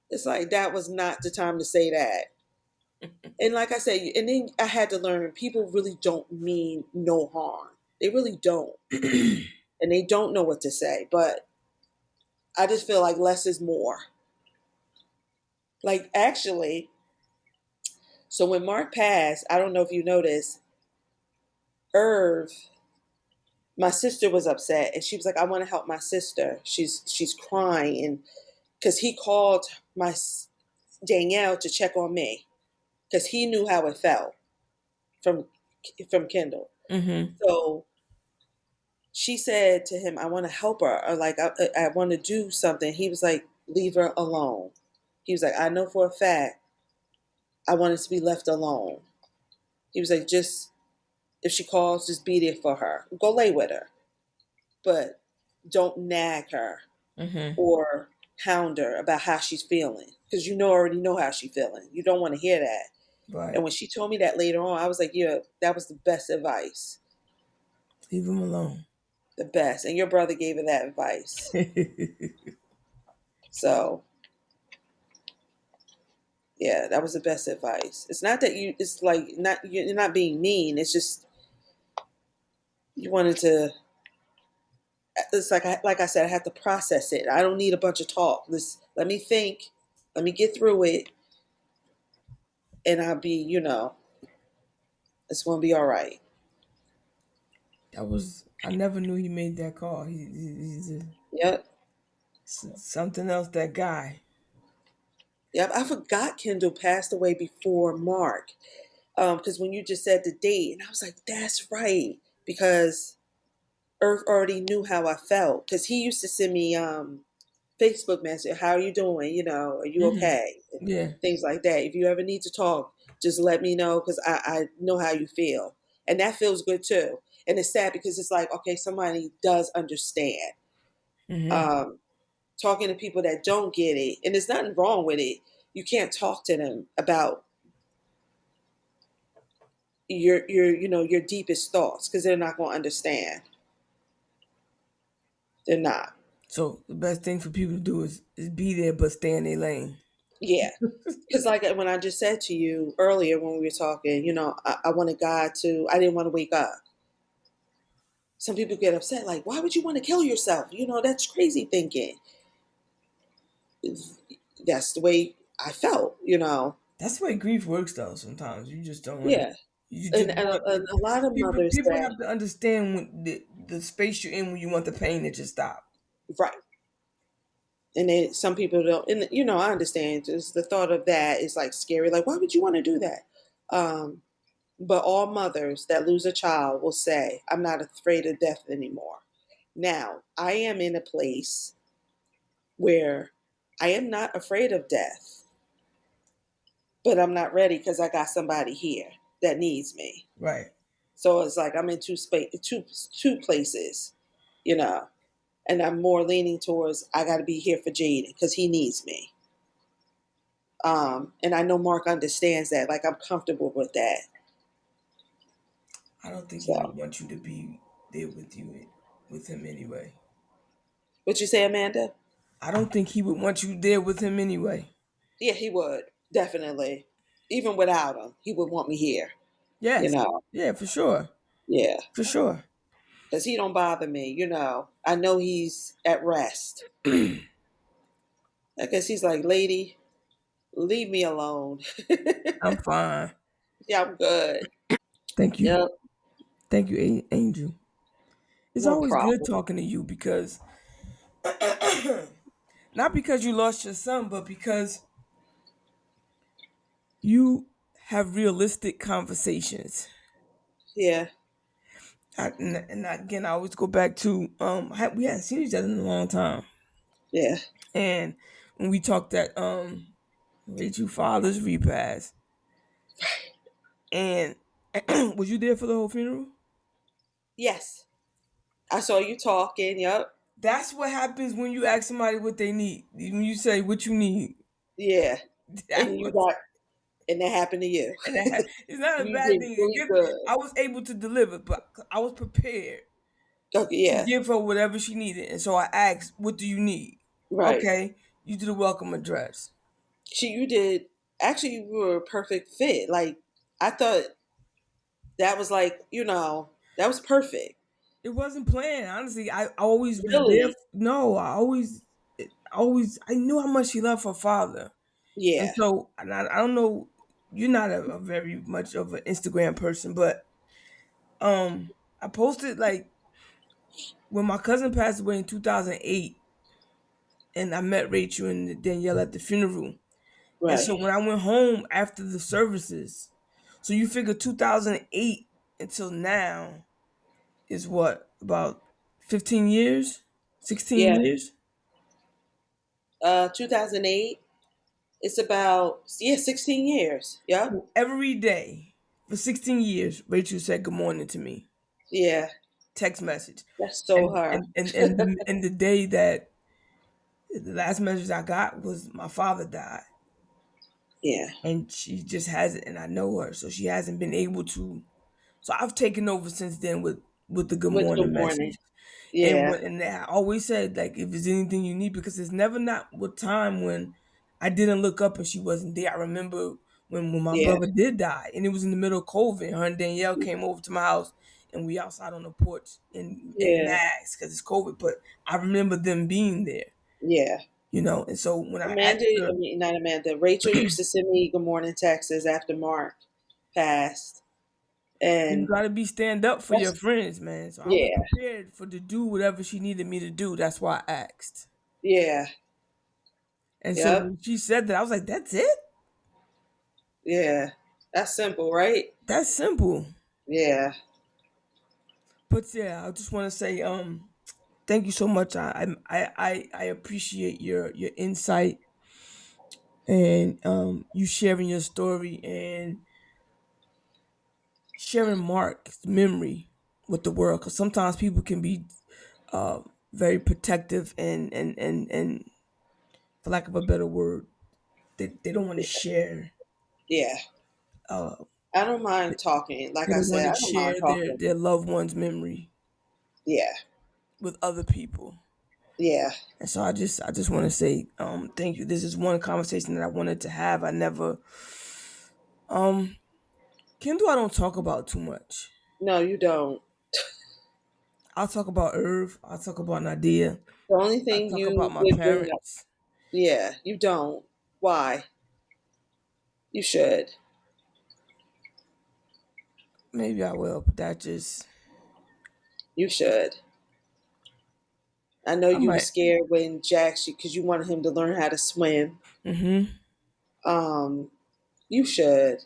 it's like that was not the time to say that. And like I said, and then I had to learn people really don't mean no harm. They really don't. And they don't know what to say. But I just feel like less is more. Like actually, so when Mark passed, I don't know if you noticed, Irv, my sister was upset and she was like, I want to help my sister. She's crying and because he called my Danielle to check on me because he knew how it felt from Kindel. Mm-hmm. So she said to him, I want to help her, or like I want to do something. He was like, leave her alone. He was like, I know for a fact I wanted to be left alone. He was like, just if she calls, just be there for her. Go lay with her. But don't nag her Mm-hmm. or hound her about how she's feeling. Because already know how she's feeling. You don't want to hear that. And Right. when she told me that later on, I was like, yeah, that was the best advice. Leave him alone. The best. And your brother gave her that advice. So yeah, that was the best advice. It's not that it's like you're not being mean. It's just you wanted to, it's like I said, I have to process it. I don't need a bunch of talk. Let me think, let me get through it, and I'll be, it's gonna be all right. I never knew he made that call. Yep. Something else, that guy. Yep. I forgot Kendall passed away before Mark. Because when you just said the date, and I was like, that's right, because Earth already knew how I felt. Because he used to send me Facebook message, how are you doing? Are you Mm-hmm. okay? Yeah. Things like that. If you ever need to talk, just let me know because I know how you feel. And that feels good too. And it's sad because it's like, okay, somebody does understand. Mm-hmm. Um, Talking to people that don't get it, and there's nothing wrong with it. You can't talk to them about your deepest thoughts because they're not going to understand. They're not. So the best thing for people to do is be there, but stay in their lane. Yeah. Because, like when I just said to you earlier when we were talking, I wanted God to, I didn't want to wake up. Some people get upset, like, why would you want to kill yourself? That's crazy thinking. That's the way I felt. That's the way grief works, though. Sometimes you just don't want. Yeah. You And, just and, want and a lot of people. mothers People that, have to understand when the space you're in when you want the pain to just stop. right. And then some people don't, and I understand. Just the thought of that is like scary. Like, why would you want to do that? Um, but all mothers that lose a child will say, I'm not afraid of death anymore. Now, I am in a place where I am not afraid of death, but I'm not ready because I got somebody here that needs me. Right. So it's like I'm in two places, you know, and I'm more leaning towards I got to be here for Jaden because he needs me. And I know Mark understands that. Like I'm comfortable with that. I don't think he would So, want you to be there with him anyway. what you say, Amanda? I don't think he would want you there with him anyway. Yeah, he would definitely. Even without him, he would want me here. You Yes. know, Yeah, for sure. yeah, For sure. because he don't bother me. I know he's at rest. I guess he's like, lady, leave me alone. I'm fine. Yeah, I'm good. Thank you. Yep. Thank you, Angel. It's No always good problem. talking to you because not because you lost your son, but because you have realistic conversations. Yeah, Again, I always go back to we hadn't seen each other in a long time, yeah, and when we talked at Rachel Father's repast, and was you there for the whole funeral? yes. I saw you talking. Yep. That's what happens when you ask somebody what they need. When you say what you need, Yeah, that's and you what. got, and that happened to you. And it's not a You bad did thing. really good. I was able to deliver, but I was prepared Okay, to yeah, give her whatever she needed. And so I asked, "What do you need?" right. Okay, you did a welcome address. You did. Actually, you were a perfect fit. Like I thought that was like that was perfect. It wasn't planned. Honestly, I always was there. Really? No, I knew how much she loved her father. And Yeah, so, I don't know, you're not a very much of an Instagram person, but I posted like when my cousin passed away in 2008, and I met Rachel and Danielle at the funeral. And right. so when I went home after the services, so you figure 2008 until now is what, about 15 years, 16 Yeah. years. 2008. It's about 16 years. Yep. So every day for 16 years, Rachel said good morning to me, Yeah. text message. That's so hard. And the day that the last message I got was my father died. Yeah. And she just hasn't, and I know her, so she hasn't been able to. So I've taken over since then with the good With morning good morning. message. Yeah. And I always said, like, if there's anything you need, because there's never not a time when I didn't look up and she wasn't there. I remember when my Yeah. brother did die, and it was in the middle of COVID. Her and Danielle came over to my house, and we outside on the porch in Yeah. masks because it's COVID. But I remember them being there, Yeah. And so when I Amanda, asked her, I mean, not Amanda, Rachel used to send me good morning texts after Mark passed. you And gotta be stand up for your that's, friends, man. So I was yeah. prepared for to do whatever she needed me to do. That's why I asked. Yeah. And so Yep. when she said that, I was like, "That's it? Yeah. That's simple, right? That's simple." Yeah. But yeah, I just want to say, thank you so much. I appreciate your insight and you sharing your story and sharing Mark's memory with the world. Because sometimes people can be very protective and for lack of a better word, they don't want to share. Yeah. Uh, I don't mind talking. Like they I don't want said, to I don't mind share talking. their loved one's memory Yeah. with other people. Yeah. And so I just want to say thank you. This is one conversation that I wanted to have. I never um Kindle I don't talk about too much. No, you don't. I'll talk about Irv. I'll talk about Nadia. The only I'll thing talk about you my would bring up, parents. yeah, you don't. Why? You should. Maybe I will, but that just You should. I know I you were might. scared when Jack, because you wanted him to learn how to swim. Mm-hmm. Um, you should.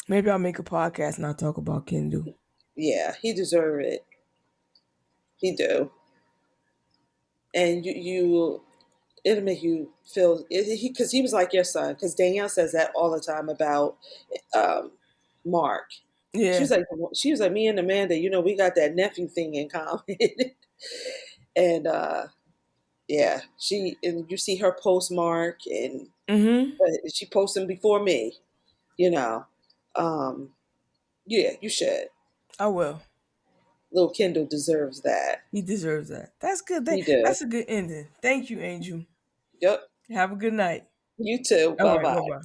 Maybe I'll make a podcast and I'll talk about Kindle. Yeah, he deserve it. He do. And it'll make you feel because he was like your son. Because Danielle says that all the time about um, Mark. She Yeah, was like, me and Amanda. We got that nephew thing in common. And yeah, and you see her post Mark, and mm-hmm. she posts him before me. You know, um, yeah, you should. I will. Little Kendall deserves that. He deserves that. That's good. He do. That's a good ending. Thank you, Angel. Yep. Have a good night. You too. All Bye right, bye bye. bye.